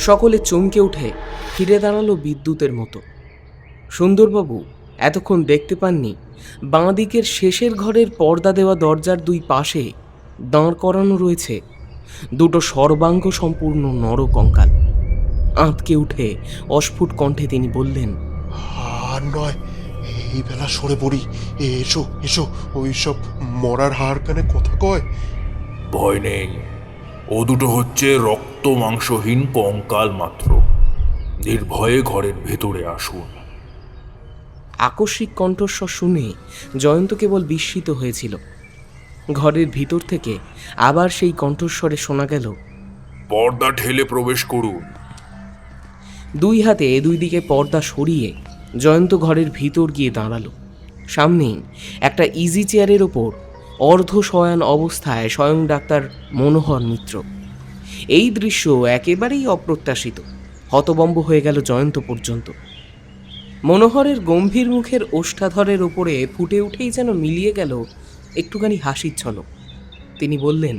সকলে চমকে উঠে ফিরে দাঁড়ালো বিদ্যুতের মতো। সুন্দরবাবু এতক্ষণ দেখতে পাননি বাঁ দিকের শেষের ঘরের পর্দা দেওয়া দরজার দুই পাশে দাঁড় করানো রয়েছে দুটো সর্বাঙ্গ সম্পূর্ণ নরকঙ্কাল। আঁতকে উঠে অস্ফুট কণ্ঠে তিনি বললেন, আর নয়, এই বেলা সরে পড়ি। এসো এসো, ওইসব মরার হাড় কানে কথা কয়। ভয় নেই, ও দুটো হচ্ছে রক্ত মাংসহীন কঙ্কাল মাত্র। নির্ভয়ে ঘরের ভেতরে আসুন। আকস্মিক কণ্ঠস্বর শুনে জয়ন্ত কেবল বিস্মিত হয়েছিল। ঘরের ভিতর থেকে আবার সেই কণ্ঠস্বরে শোনা গেল, পর্দা ঠেলে প্রবেশ করুন। দুই হাতে দুই দিকে পর্দা সরিয়ে জয়ন্ত ঘরের ভিতর গিয়ে দাঁড়ালো। সামনেই একটা ইজি চেয়ারের ওপর অর্ধ শয়ান অবস্থায় স্বয়ং ডাক্তার মনোহর মিত্র। এই দৃশ্য একেবারেই অপ্রত্যাশিত। হতবম্ব হয়ে গেল জয়ন্ত পর্যন্ত। মনোহরের গম্ভীর মুখের ওষ্ঠাধরের ওপরে ফুটে উঠেই যেন মিলিয়ে গেল একটুখানি হাসির ঝলক। তিনি বললেন,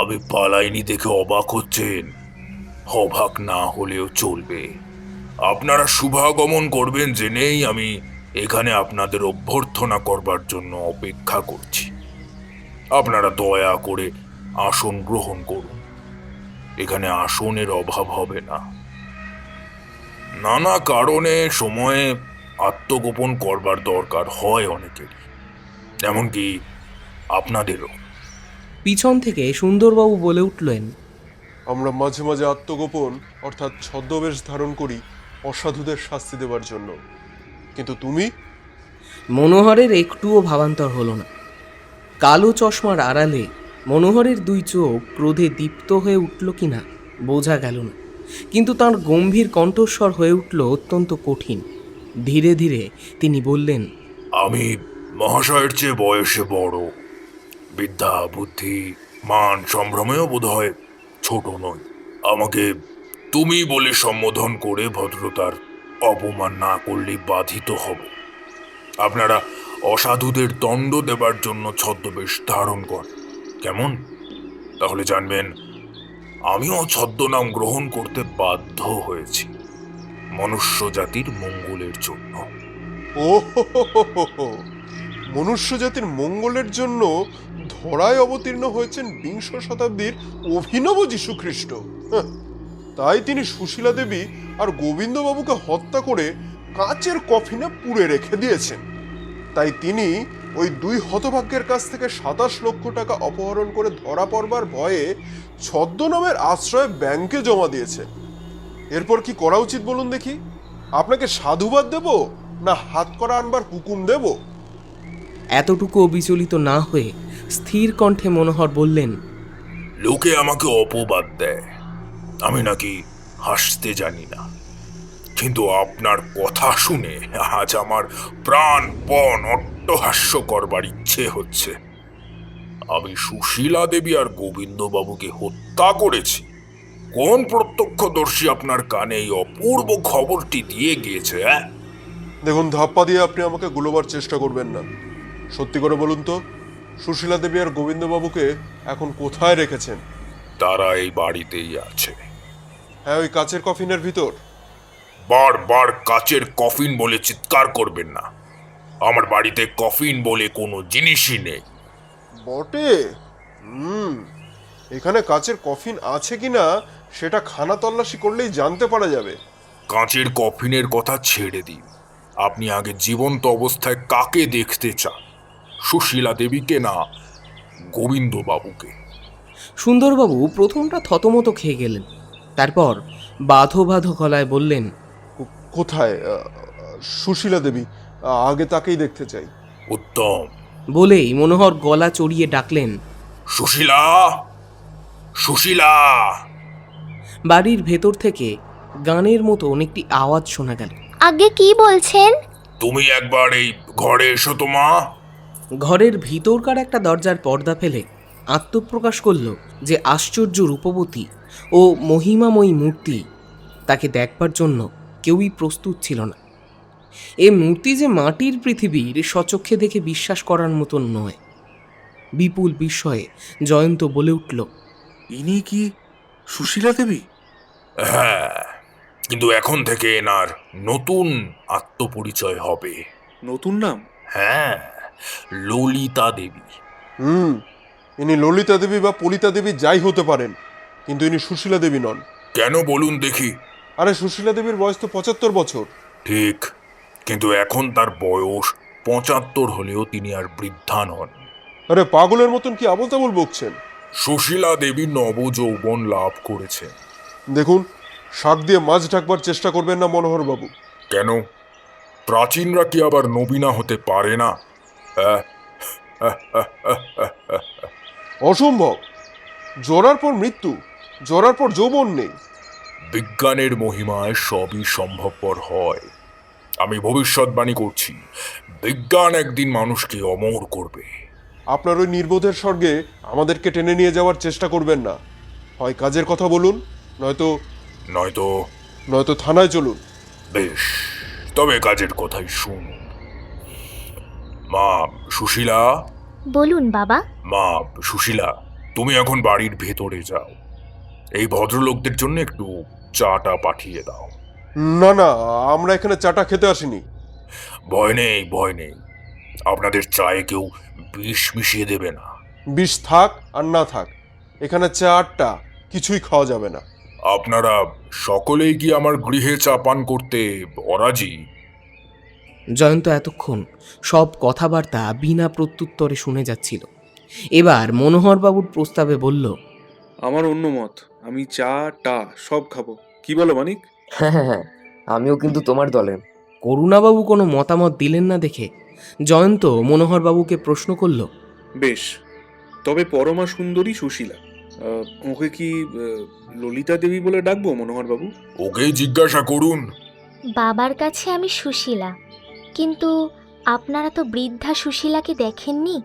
আমি পালাইনি দেখে অবাক হচ্ছেন? অবাক না হলেও চলবে। আপনারা শুভাগমন করবেন জেনেই আমি এখানে আপনাদের অভ্যর্থনা করবার জন্য অপেক্ষা করছি। আপনারা দয়া করে আসন গ্রহণ করুন। এখানে আসনের অভাব হবে না। নানা কারণে সময়ে আত্মগোপন করবার দরকার হয় অনেকেরই, এমনকি আপনাদেরও। পিছন থেকে সুন্দরবাবু বলে উঠলেন, আমরা মাঝে মাঝে আত্মগোপন অর্থাৎ ছদ্মবেশ ধারণ করি অসাধুদের শাস্তি দেবার জন্য, কিন্তু তুমি? মনোহরের একটুও ভাবান্তর হলো না। কালো চশমার আড়ালে মনোহরের দুই চোখ ক্রোধে দীপ্ত হয়ে উঠল কিনা বোঝা গেল না, কিন্তু তার গম্ভীর কণ্ঠস্বর হয়ে উঠল অত্যন্ত কঠিন। ধীরে ধীরে তিনি বললেন, আমি মহাশয়ের চেয়ে বয়সে বড়, বিদ্যা বুদ্ধি মান সম্ভ্রমেও বোধ হয় ছোট নই। আমাকে তুমি বলে সম্বোধন করে ভদ্রতার অপমান না করলে বাধিত হব। আপনারা অসাধুদের দণ্ড দেবার জন্য ছদ্মবেশ ধারণ করেন, কেমন? তাহলে জানবেন আমিও ছদ্মনাম গ্রহণ করতে বাধ্য হয়েছি মনুষ্য জাতির মঙ্গলের জন্য। ও মনুষ্য জাতির মঙ্গলের জন্য ধরায় অবতীর্ণ হয়েছেন বিংশ শতাব্দীর অভিনব যীশুখ্রিস্ট। হাহ, তাই তিনি সুশীলা দেবী আর গোবিন্দবাবুকে হত্যা করে কাচের কফিনে পুড়ে রেখে দিয়েছেন। তাই তিনি ওই দুই হতভাগ্যের কাছ থেকে 27 লক্ষ টাকা অপহরণ করে ধরা পড়বার ভয়ে ছদ্মনামের আশ্রয়ে ব্যাংকে জমা দিয়েছে। এরপর কি করা উচিত বলুন দেখি? আপনাকে সাধুবাদ দেব না হাত করা আনবার হুকুম দেব? এতটুকু বিচলিত না হয়ে স্থির কণ্ঠে মনোহর বললেন, লোকে আমাকে অপবাদ দেয় আমি নাকি হাসতে জানি না, কিন্তু আপনার কথা শুনে আজ আমার প্রাণপণ অট্টহাস্য করবার ইচ্ছে হচ্ছে। আমি সুশীলা দেবী আর গোবিন্দবাবুকে হত্যা করেছি। কোন প্রত্যক্ষদর্শী আপনার কানে এই অপূর্ব খবরটি দিয়ে গিয়েছে? দেখুন, ধাপ্পা দিয়ে আপনি আমাকে গুলোবার চেষ্টা করবেন না। সত্যি করে বলুন তো, সুশীলা দেবী আর গোবিন্দবাবুকে এখন কোথায় রেখেছেন? তারা এই বাড়িতেই আছে। হ্যাঁ, ওই কাচের কফিনের ভিতর। বারবার কাচের কফিন বলে চিৎকার করবেন না। আমার বাড়িতে কফিন বলে কোনো জিনিসই নেই। বটে। এখানে কাচের কফিন আছে কিনা সেটা খানা তল্লাশি করলেই জানতে পারা যাবে। কাঁচের কফিনের কথা ছেড়ে দিন। আপনি আগে জীবন্ত অবস্থায় কাকে দেখতে চান, সুশীলা দেবীকে না গোবিন্দবাবুকে? সুন্দরবাবু প্রথমটা থতমত খেয়ে গেলেন। তারপর বাঁধো বাঁধো গলায় বললেন, কোথায়? সুশীলা দেবী, আগে তাকেই দেখতে চাই। উত্তম। বলেই মনোহর গলা চড়িয়ে ডাকলেন, সুশীলা, সুশীলা। বাড়ির ভেতর থেকে গানের মতন একটি আওয়াজ শোনা গেল। আগে কি বলছেন? তুমি একবার এই ঘরে এসো তো মা। ঘরের ভিতরকার একটা দরজার পর্দা ফেলে আত্মপ্রকাশ করল যে আশ্চর্য রূপবতী ও মহিমাময়ী মূর্তি। তাকে দেখবার জন্য কেউই প্রস্তুত ছিল না। এ মূর্তি যে মাটির পৃথিবীর স্বচক্ষে দেখে বিশ্বাস করার মতন নয়। বিপুল বিস্ময়ে জয়ন্ত বলে উঠল, ইনি কি সুশীলা দেবী? হ্যাঁ, কিন্তু এখন থেকে এনার নতুন আত্মপরিচয় হবে। নতুন নাম? হ্যাঁ, ললিতা দেবী। ইনি ললিতা দেবী বা পলিতা দেবী যাই হতে পারেন, কিন্তু ইনি সুশীলা দেবী নন। কেন বলুন দেখি? আরে, সুশীলা দেবীর বয়স তো 75 বছর। ঠিক, কিন্তু এখন তার বয়স 75 হলেও তিনি আর বৃদ্ধা নন। আরে, পাগলের মতন কি আবল তাবল বকছেন? সুশীলা দেবী নবযৌবন লাভ করেছেন। দেখুন, শাক দিয়ে মাছ ঢাকবার চেষ্টা করবেন না মনোহর বাবু। কেন? প্রাচীনরা কি আবার নবীনা হতে পারে না? হ্যাঁ? অসম্ভব। জরার পর মৃত্যু, জরার পর যৌবন নেই। বিজ্ঞানের মহিমায় সবই সম্ভবপর হয়। আমি ভবিষ্যৎবাণী করছি, বিজ্ঞান একদিন মানুষকে অমর করবে। আপনার ওই নির্বোধের স্বর্গে আমাদেরকে টেনে নিয়ে যাওয়ার চেষ্টা করবেন না। হয় কাজের কথা বলুন, নয়তো নয়তো নয়তো থানায় চলুন। বেশ, তবে কাজের কথাই শুনুন। মা সুশীলা, বলুন বাবা। মা সুশীলা, তুমি এখন বাড়ির ভেতরে যাও। এই ভদ্রলোকদের জন্য একটু চাটা পাঠিয়ে দাও। না না, আমরা এখানে চাটা খেতে আসিনি। ভয় নেই, ভয় নেই। আপনাদের চায়ে কেউ বিষ মিশিয়ে দেবে না। বিষ থাক আর না থাক, এখানে চা আটটা কিছুই খাওয়া যাবে না। আপনারা সকলেই কি আমার গৃহে চা পান করতে অরাজি? জয়ন্ত এতক্ষণ সব কথাবার্তা বিনা প্রত্যুত্তরে শুনে যাচ্ছিল। এবার মনোহরবাবুর প্রস্তাবে বলল, আমার অন্য মত, আমি চা টা সব খাবো। কি বলো মানিক? হ্যাঁ হ্যাঁ হ্যাঁ, আমিও কিন্তু তোমার দলের। করুণাবাবু কোনো মতামত দিলেন না দেখে জয়ন্ত মনোহরবাবুকে প্রশ্ন করল, বেশ, তবে পরমা সুন্দরী সুশীলা, ওকে কি ললিতা দেবী বলে ডাকবো মনোহরবাবু? ওকেই জিজ্ঞাসা করুন। বাবার কাছে আমি সুশীলা, কিন্তু আপনারা তো বৃদ্ধা সুশীলাকে দেখেননি।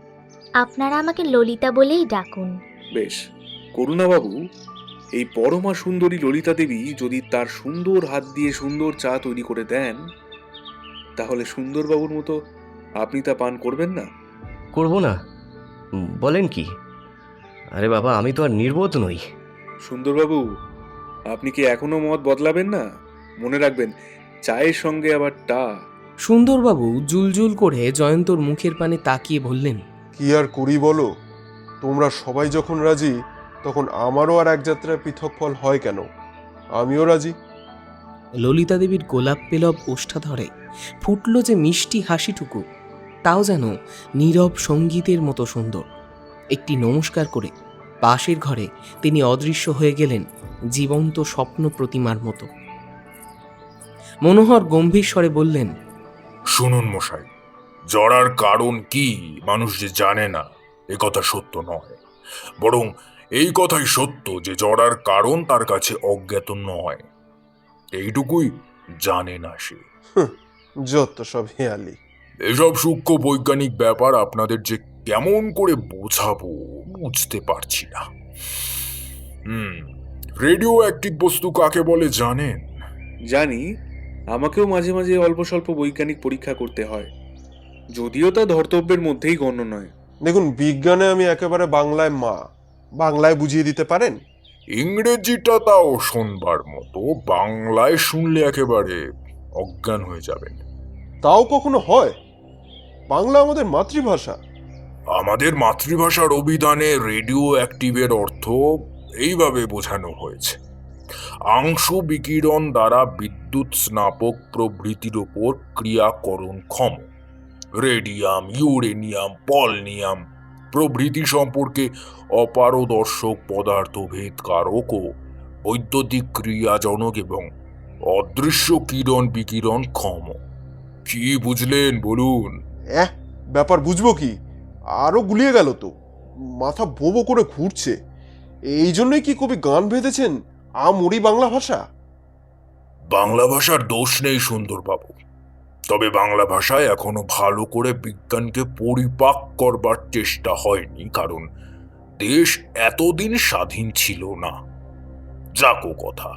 আপনারা আমাকে ললিতা বলেই ডাকুন। বেশ, করুণাবাবু, এই পরমা সুন্দরী ললিতা দেবী যদি তার সুন্দর হাত দিয়ে সুন্দর চা তৈরি করে দেন, তাহলে সুন্দরবাবুর মতো আপনি তা পান করবেন না? করব না? বলেন কি? আরে বাবা, আমি তো আর নির্বোধ নই। সুন্দরবাবু, আপনি কি এখনো মত বদলাবেন না? মনে রাখবেন, চায়ের সঙ্গে আবার টা। সুন্দরবাবু জুলজুল করে জয়ন্তর মুখের পানে তাকিয়ে বললেন, কি আর করি বলো, তোমরা সবাই যখন রাজি, তখন আমারও আর এক যাত্রায় পৃথক ফল হয় কেন? আমিও রাজি। ললিতা দেবীর গোলাপ পেলব ওষ্ঠাধরে ফুটল যে মিষ্টি হাসিটুকু, তাও যেন নীরব সঙ্গীতের মতো সুন্দর। একটি নমস্কার করে পাশের ঘরে তিনি অদৃশ্য হয়ে গেলেন জীবন্ত স্বপ্ন প্রতিমার মতো। মনোহর গম্ভীর স্বরে বললেন, শুনুন মশাই, জড়ার কারণ কি মানুষ যে জানে না এ কথা সত্য নয়, বরং এই কথাই সত্য যে জড়ার কারণ তার কাছে অজ্ঞাত নয়। এইটুকুই জানে না সে। যত সব হেয়ালি। এসব সূক্ষ্ম বৈজ্ঞানিক ব্যাপার আপনাদের যে কেমন করে বোঝাবো বুঝতে পারছি না। রেডিও অ্যাক্টিভ বস্তু কাকে বলে জানেন? জানি, আমাকেও মাঝে মাঝে অল্প স্বল্প বৈজ্ঞানিক পরীক্ষা করতে হয়, যদিও তা ধর্তব্যের মধ্যেই গণ্য নয়। দেখুন, বিজ্ঞানে আমি একেবারে বাংলায় মা, বাংলায় বুঝিয়ে দিতে পারেন? ইংরেজিটা তাও শোনবার মতো, বাংলায় শুনলে একেবারে অজ্ঞান হয়ে যাবেন। তাও কখনো হয়? বাংলা আমাদের মাতৃভাষা। আমাদের মাতৃভাষার অভিধানে রেডিও অ্যাক্টিভের অর্থ এইভাবে বোঝানো হয়েছে: আংশু বিকিরণ দ্বারা বিদ্যুৎ স্নাপক প্রভৃতির ওপর ক্রিয়াকরণক্ষম রেডিয়াম, ইউরেনিয়াম, পলনিয়াম প্রভৃতি সম্পর্কে অপারদর্শক পদার্থ ভেদকারক ও বৈদ্যুতিক ক্রিয়াজনক এবং অদৃশ্য কিরণ বিকিরণ ক্ষম। কি বুঝলেন বলুন? ব্যাপার বুঝবো কি, আরো গুলিয়ে গেল তো, মাথা বোবো করে ঘুরছে। এই জন্যই কি কবি গান বেঁধেছেন, আমরি বাংলা ভাষা? বাংলা ভাষার দোষ নেই সুন্দরবাবু, তবে বাংলা ভাষায় এখনো ভালো করে বিজ্ঞানকে পরিপাক করবার চেষ্টা হয়নি, কারণ দেশ এতদিন স্বাধীন ছিল না। যাকো কথা,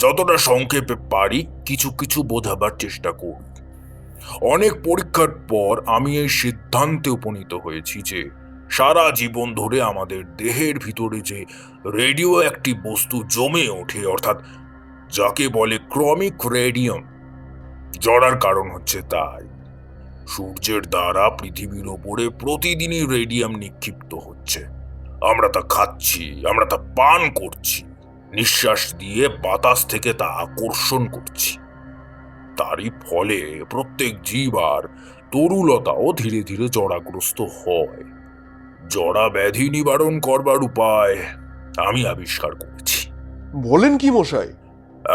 যতটা সংক্ষেপে পারি কিছু কিছু বোঝাবার চেষ্টা করি। অনেক পরীক্ষার পর আমি এই সিদ্ধান্তে উপনীত হয়েছি যে সারা জীবন ধরে আমাদের দেহের ভিতরে যে রেডিও অ্যাক্টিভ বস্তু জমে ওঠে, অর্থাৎ যাকে বলে ক্রমিক রেডিয়াম, জড়ার কারণ হচ্ছে তাই। সূর্যের দ্বারা পৃথিবীর ওপরে প্রতিদিনই রেডিয়াম নিক্ষিপ্ত হচ্ছে। আমরা তা খাচ্ছি, আমরা তা পান করছি, নিঃশ্বাস দিয়ে বাতাস থেকে তা আকর্ষণ করছি। তারই ফলে প্রত্যেক জীব আর তরুলতাও ধীরে ধীরে জড়াগ্রস্ত হয়। জড়া ব্যাধি নিবারণ করবার উপায় আমি আবিষ্কার করেছি। বলেন কি মশাই?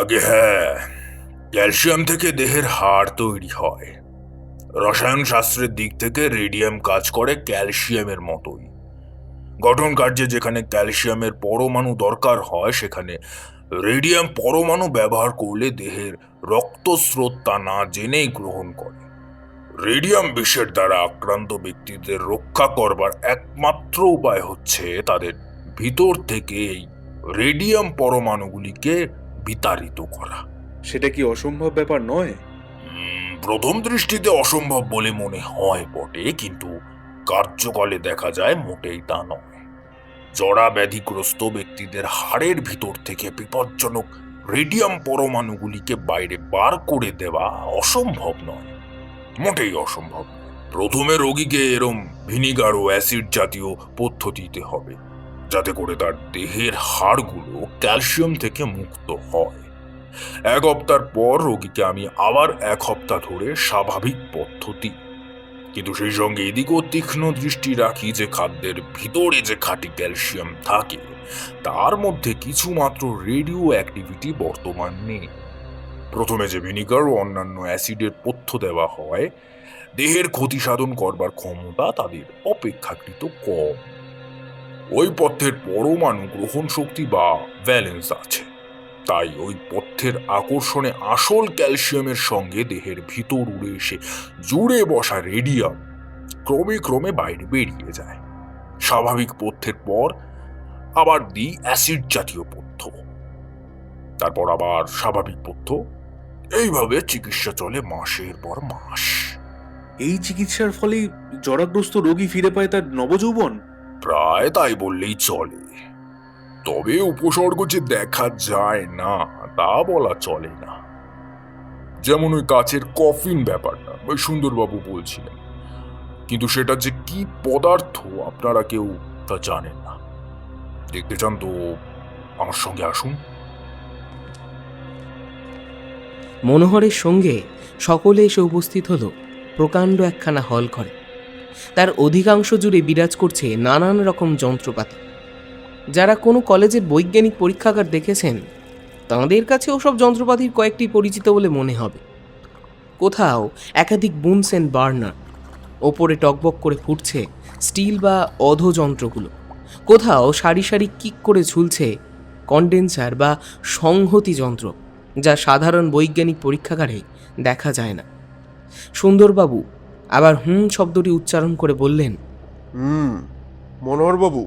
আগে হ্যাঁ, ক্যালসিয়াম থেকে দেহের হাড় তৈরি হয়। রসায়ন শাস্ত্রের দিক থেকে রেডিয়াম কাজ করে ক্যালসিয়ামের মতোই। গঠন কার্যে যেখানে ক্যালসিয়ামের পরমাণু দরকার হয়, সেখানে রেডিয়াম পরমাণু ব্যবহার করলে দেহের রক্তস্রোত তা না জেনেই গ্রহণ করে। রেডিয়াম বিষের দ্বারা আক্রান্ত ব্যক্তিদের রক্ষা করবার একমাত্র উপায় হচ্ছে তাদের ভিতর থেকে এই রেডিয়াম পরমাণুগুলিকে বিতাড়িত করা। সেটা কি অসম্ভব ব্যাপার নয়? প্রথম দৃষ্টিতে অসম্ভব বলে মনে হয় বটে, কিন্তু কার্যকালে দেখা যায় মোটেই তা নয়। জরা ব্যাধিগ্রস্ত ব্যক্তিদের হাড়ের ভিতর থেকে বিপজ্জনক রেডিয়াম পরমাণুগুলিকে বাইরে বার করে দেওয়া অসম্ভব নয়, মোটেই অসম্ভব। প্রথমে রোগীকে এরম ভিনিগার ও অ্যাসিড জাতীয় পথ্য দিতে হবে, যাতে করে তার দেহের হাড়গুলো ক্যালসিয়াম থেকে মুক্ত হয়। 1 সপ্তাহ পর রোগীকে আমি আবার 1 সপ্তাহ ধরে স্বাভাবিক পদ্ধতি, কিন্তু সেই সঙ্গে এদিকেও তীক্ষ্ণ দৃষ্টি রাখি যে খাদ্যের ভিতরে যে খাঁটি ক্যালসিয়াম থাকে তার মধ্যে কিছুমাত্র রেডিও অ্যাক্টিভিটি বর্তমান নেই। প্রথমে যে ভিনিগার ও অন্যান্য অ্যাসিডের পথ্য দেওয়া হয়, দেহের ক্ষতি সাধন করবার ক্ষমতা তাদের অপেক্ষাকৃত কম। ওই পথ্যের পরমাণু গ্রহণ শক্তি বা ভ্যালেন্স আছে, তাই ওই পথ্যের আকর্ষণে আসল ক্যালসিয়ামের সঙ্গে দেহের ভিতর উড়ে এসে জুড়ে বসা রেডিয়াম ক্রমে ক্রমে বাইরে বেরিয়ে যায়। স্বাভাবিক পথ্যের পর আবার দিই অ্যাসিড জাতীয় পথ্য, তারপর আবার স্বাভাবিক পথ্য। এইভাবে চিকিৎসা চলে মাসের পর মাস। এই চিকিৎসার ফলেই জরাগ্রস্ত রোগী ফিরে পায় তার নবযৌবন? প্রায় তাই বললেই চলে, তবে উপসর্গ যে দেখা যায় না তা বলা চলে না। যেমন ওই কাচের কফিন ব্যাপারটা ওই সুন্দরবাবু বলছিলেন, কিন্তু সেটা যে কি পদার্থ আপনারা কেউ তা জানেন না। দেখতে চান তো আমার সঙ্গে আসুন। মনোহরের সঙ্গে সকলে এসে উপস্থিত হলো প্রকাণ্ড একখানা হল ঘরে। তার অধিকাংশ জুড়ে বিরাজ করছে নানান রকম যন্ত্রপাতি। যারা কোনো কলেজের বৈজ্ঞানিক পরীক্ষাগার দেখেছেন তাঁদের কাছে ওসব যন্ত্রপাতির কয়েকটি পরিচিত বলে মনে হবে। কোথাও একাধিক বুনসেন বার্নার, ওপরে টকবক করে ফুটছে স্টিল বা অধ যন্ত্রগুলো। কোথাও সারি সারি কিক করে ঝুলছে কন্ডেন্সার বা সংহতি যন্ত্র, যা সাধারণ বৈজ্ঞানিক পরীক্ষাগারে দেখা যায় না। সুন্দরবাবু আবার শব্দটি উচ্চারণ করে বললেন, মনোহরবাবু,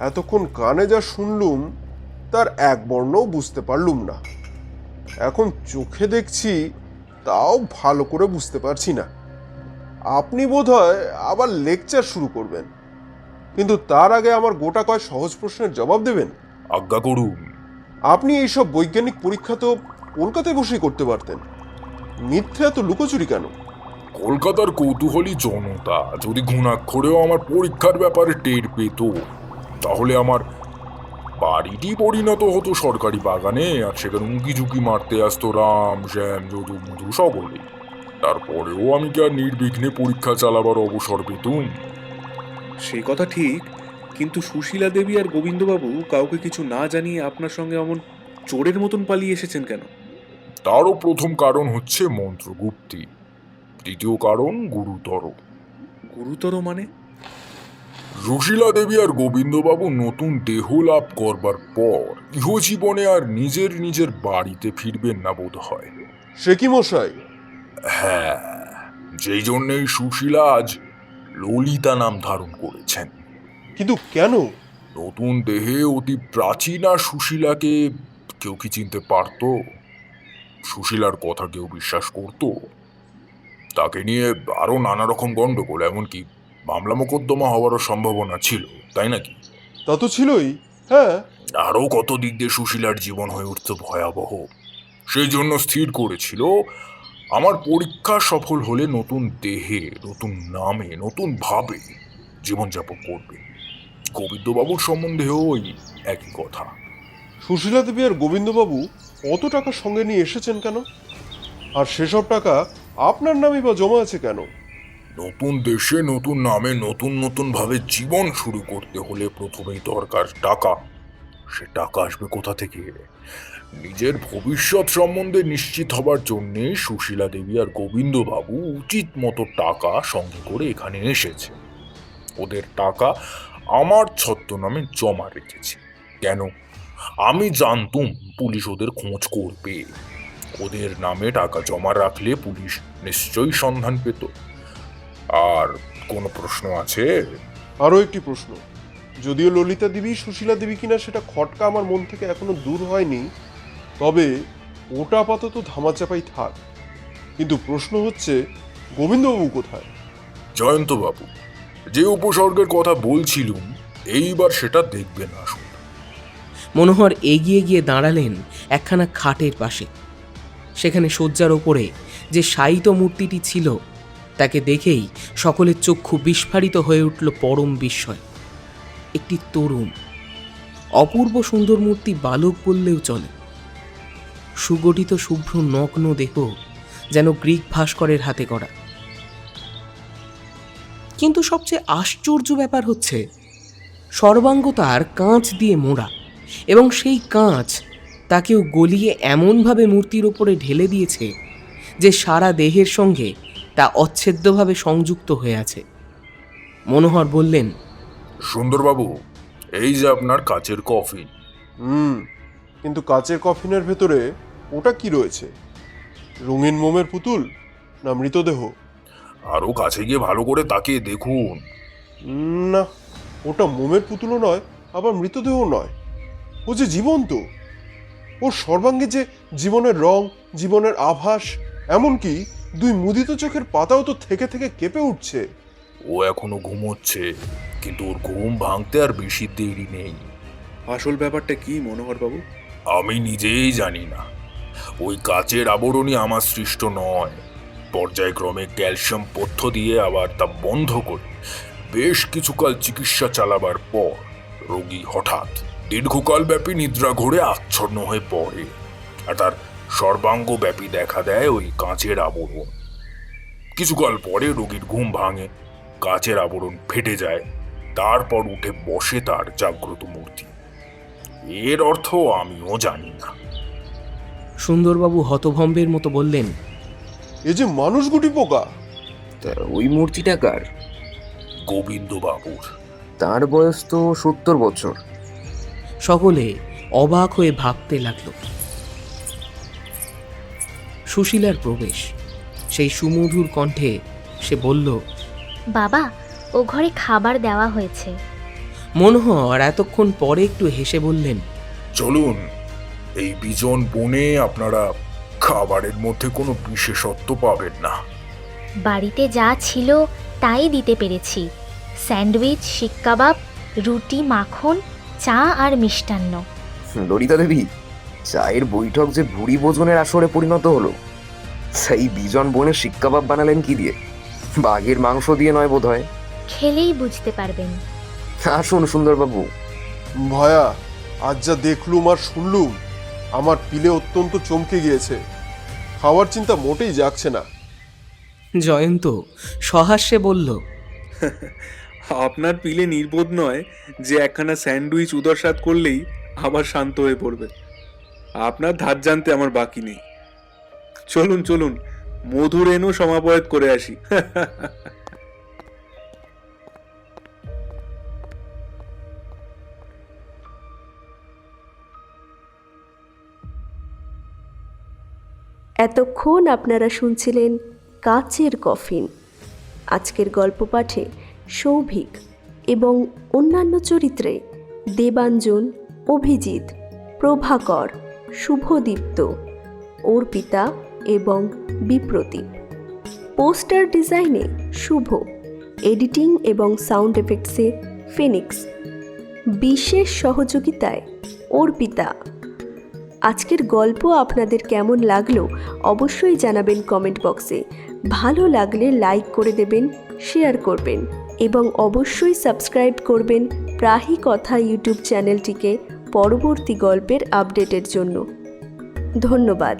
এতক্ষণ কানে যা শুনলুম তার এক বর্ণও বুঝতে পারলুম না। এখন চোখে দেখছি তাও ভালো করে বুঝতে পারছি না। আপনি বোধহয় আবার লেকচার শুরু করবেন, কিন্তু তার আগে আমার গোটা কয় সহজ প্রশ্নের জবাব দেবেন। আজ্ঞা করুন। আপনি এইসব বৈজ্ঞানিক পরীক্ষা তো কলকাতায় বসেই করতে পারতেন, মিথ্যে এত লুকোচুরি কেন? কলকাতার কৌতূহলী জনতা যদি ঘুণাক্ষরেও আমার পরীক্ষার ব্যাপারে টের পেত, তাহলে আমার বাড়িটি পরিণত হতো সরকারি বাগানে, আর সেখানে উঁকি ঝুঁকি মারতে আসতো রাম শ্যাম যদু মধু সকলে। তারপরেও আমি কি আর নির্বিঘ্নে পরীক্ষা চালাবার অবসর পেতুম? সেই কথা ঠিক, কিন্তু সুশীলা দেবী আর গোবিন্দবাবু কাউকে কিছু না জানিয়ে আপনার সঙ্গে অমন চোরের মতন পালিয়ে এসেছেন কেন? তারও প্রথম কারণ হচ্ছে মন্ত্রগুপ্তি, দ্বিতীয় কারণ গুরুতর। গুরুতর মানে? সুশীলা দেবী আর গোবিন্দবাবু নতুন দেহ লাভ করবার পর ইহজীবনে আর নিজের নিজের বাড়িতে ফিরবেন না বোধ হয়। সে কি মশাই? হ্যাঁ, যেই জন্যেই সুশীলা আজ ললিতা নাম ধারণ করেছেন। কিন্তু কেন? নতুন দেহে অতি প্রাচীনা সুশীলাকে কেউ কি চিনতে পারত? সুশীলার কথা কেউ বিশ্বাস করত? তাকে নিয়ে আরো নানা রকম গন্ডগোল, এমনকি মামলা মোকদ্দমা হওয়ারও সম্ভাবনা ছিল, তাই নাকি? তা তো ছিলই, হ্যাঁ। আরো কত দিক দিয়ে সুশীলার জীবন হয়ে উঠত ভয়াবহ। সেই জন্য স্থির করেছিল আমার পরীক্ষা সফল হলে নতুন দেহে, নতুন নামে, নতুন ভাবে জীবনযাপন করবে। গোবিন্দবাবুর সম্বন্ধেও ওই একই কথা। সুশীলা দেবী আর গোবিন্দবাবু অত টাকা সঙ্গে নিয়ে এসেছেন কেন? আর সেসব টাকা আপনার নামে বা জমা আছে কেন? নতুন দেশে, নতুন নামে, নতুন নতুন ভাবে জীবন শুরু করতে হলে প্রথমেই দরকার টাকা। সে টাকা আসবে কোথা থেকে? নিজের ভবিষ্যৎ সম্বন্ধে নিশ্চিত হবার জন্য সুশীলা দেবী আর গোবিন্দবাবু উচিত মতো টাকা সঙ্গে করে এখানে এসেছে। ওদের টাকা আমার ছদ্মনামে জমা রেখেছে। কেন? আমি জানতুম পুলিশ ওদের খোঁজ করবে। ওদের নামে টাকা জমা রাখলে পুলিশ নিশ্চয়ই সন্ধান পেত। আর কোনো প্রশ্ন আছে? আরও একটি প্রশ্ন, যদিও ললিতা দেবী সুশীলা দেবী কিনা সেটা খটকা আমার মন থেকে এখনো দূর হয়নি, তবে ওটা আপাতত ধামাচাপাই থাক। কিন্তু প্রশ্ন হচ্ছে, গোবিন্দবাবু কোথায়? জয়ন্তবাবু, যে উপসর্গের কথা বলছিলুম এইবার সেটা দেখবেন আসুন। মনোহর এগিয়ে গিয়ে দাঁড়ালেন একখানা খাটের পাশে। সেখানে শয্যার ওপরে যে শায়িত মূর্তিটি ছিল তাকে দেখেই সকলের চক্ষু বিস্ফারিত হয়ে উঠল পরম বিস্ময়। একটি তরুণ অপূর্ব সুন্দর মূর্তি, বালক বললেও চলে। সুগঠিত শুভ্র নগ্ন দেহ, যেন গ্রিক ভাস্করের হাতে করা। কিন্তু সবচেয়ে আশ্চর্য ব্যাপার হচ্ছে, সর্বাঙ্গ তার কাঁচ দিয়ে মোড়া, এবং সেই কাঁচ তাকেও গলিয়ে এমনভাবে মূর্তির ওপরে ঢেলে দিয়েছে যে সারা দেহের সঙ্গে তা অচ্ছেদ্যভাবে সংযুক্ত হয়ে আছে। মনোহর বললেন, সুন্দরবাবু, এই যে আপনার কাচের কফিন। কিন্তু কাচের কফিনের ভেতরে ওটা কি রয়েছে? রঙিন মোমের পুতুল না মৃতদেহ? আরো কাছে গিয়ে ভালো করে তাকিয়ে দেখুন। না, ওটা মোমের পুতুলও নয়, আবার মৃতদেহ নয়। ও যে জীবন্ত। ওর সর্বাঙ্গে যে জীবনের রং, জীবনের আভাস, এমনকি দুই মুদিত চোখের পাতাও তো থেকে থেকে কেঁপে উঠছে। ও এখনো ঘুমোচ্ছে, কিন্তু ওর ঘুম ভাঙতে আর বেশি দেরি নেই। আসল ব্যাপারটা কি মনোহর বাবু? আমি নিজেই জানি না। ওই কাচের আবরণী আমার সৃষ্ট নয়। পর্যায়ক্রমে ক্যালসিয়াম পথ্য দিয়ে আবার তা বন্ধ করে বেশ কিছুকাল চিকিৎসা চালাবার পর রোগী হঠাৎ দীর্ঘকাল ব্যাপী নিদ্রা ঘোরে আচ্ছন্ন হয়ে পড়ে, আর তার সর্বাঙ্গব্যাপী দেখা দেয় ওই কাঁচের আবরণ। কিছুকাল পরে রোগীর ঘুম ভাঙে, কাচের আবরণ ফেটে যায়, তারপর উঠে বসে তার জাগ্রত মূর্তি। এর অর্থ আমিও জানি না। সুন্দরবাবু হতভম্বের মতো বললেন, এ যে মানুষ গুটি পোকা। তা ওই মূর্তিটা কার? গোবিন্দবাবুর। তার বয়স তো 70 বছর। সকলে অবাক হয়ে ভাবতে লাগল। সুশীলার প্রবেশ। সেই সুমধুর কণ্ঠে সে বলল, বাবা, ও ঘরে খাবার দেওয়া হয়েছে। মনোহর এতক্ষণ পরে একটু হেসে বললেন, চলুন, এই বিজন বনে আপনারা খাবারের মধ্যে কোনো বিশেষত্ব পাবেন না। বাড়িতে যা ছিল তাই দিতে পেরেছি। স্যান্ডউইচ, শিক কাবাব, রুটি, মাখন, চা আর মিষ্টান্ন। ললিতা দেবী, চায়ের বৈঠক যে ভুড়ি ভোজনের আসরে পরিণত হলো। সেই বিজন বনে শিক-কাবাব বানালেন কি দিয়ে? বাঘের মাংস দিয়ে নয় বোধ হয়। খেলেই বুঝতে পারবেন। আসুন সুন্দরবাবু। ভয়া, আজ যা দেখলুম আর শুনলুম, আমার পিলে অত্যন্ত চমকে গিয়েছে। খাওয়ার চিন্তা মোটেই যাচ্ছে না। জয়ন্ত সহাস্যে বলল, আপনার পিলে নির্বোধ নয় যে একখানা স্যান্ডউইচ উদরসাৎ করলেই আবার শান্ত হয়ে পড়বে। আপনার ধার জানতে আমার বাকি নেই। চলুন চলুন, মধুর এনো সমাপয়েত করে আসি। এতক্ষণ আপনারা শুনছিলেন কাচের কফিন। আজকের গল্প পাঠে সৌভিক এবং অন্যান্য চরিত্রে দেবাঞ্জন, অভিজিৎ, প্রভাকর, শুভদীপ্ত, অর্পিতা এবং বিপ্রতীপ। পোস্টার ডিজাইনে শুভ, এডিটিং এবং সাউন্ড এফেক্টসে ফিনিক্স, বিশেষ সহযোগিতায় অর্পিতা। আজকের গল্প আপনাদের কেমন লাগলো অবশ্যই জানাবেন কমেন্ট বক্সে। ভালো লাগলে লাইক করে দেবেন, শেয়ার করবেন এবং অবশ্যই সাবস্ক্রাইব করবেন প্রাহি কথা ইউটিউব চ্যানেলটিকে পরবর্তী গল্পের আপডেটের জন্য। ধন্যবাদ।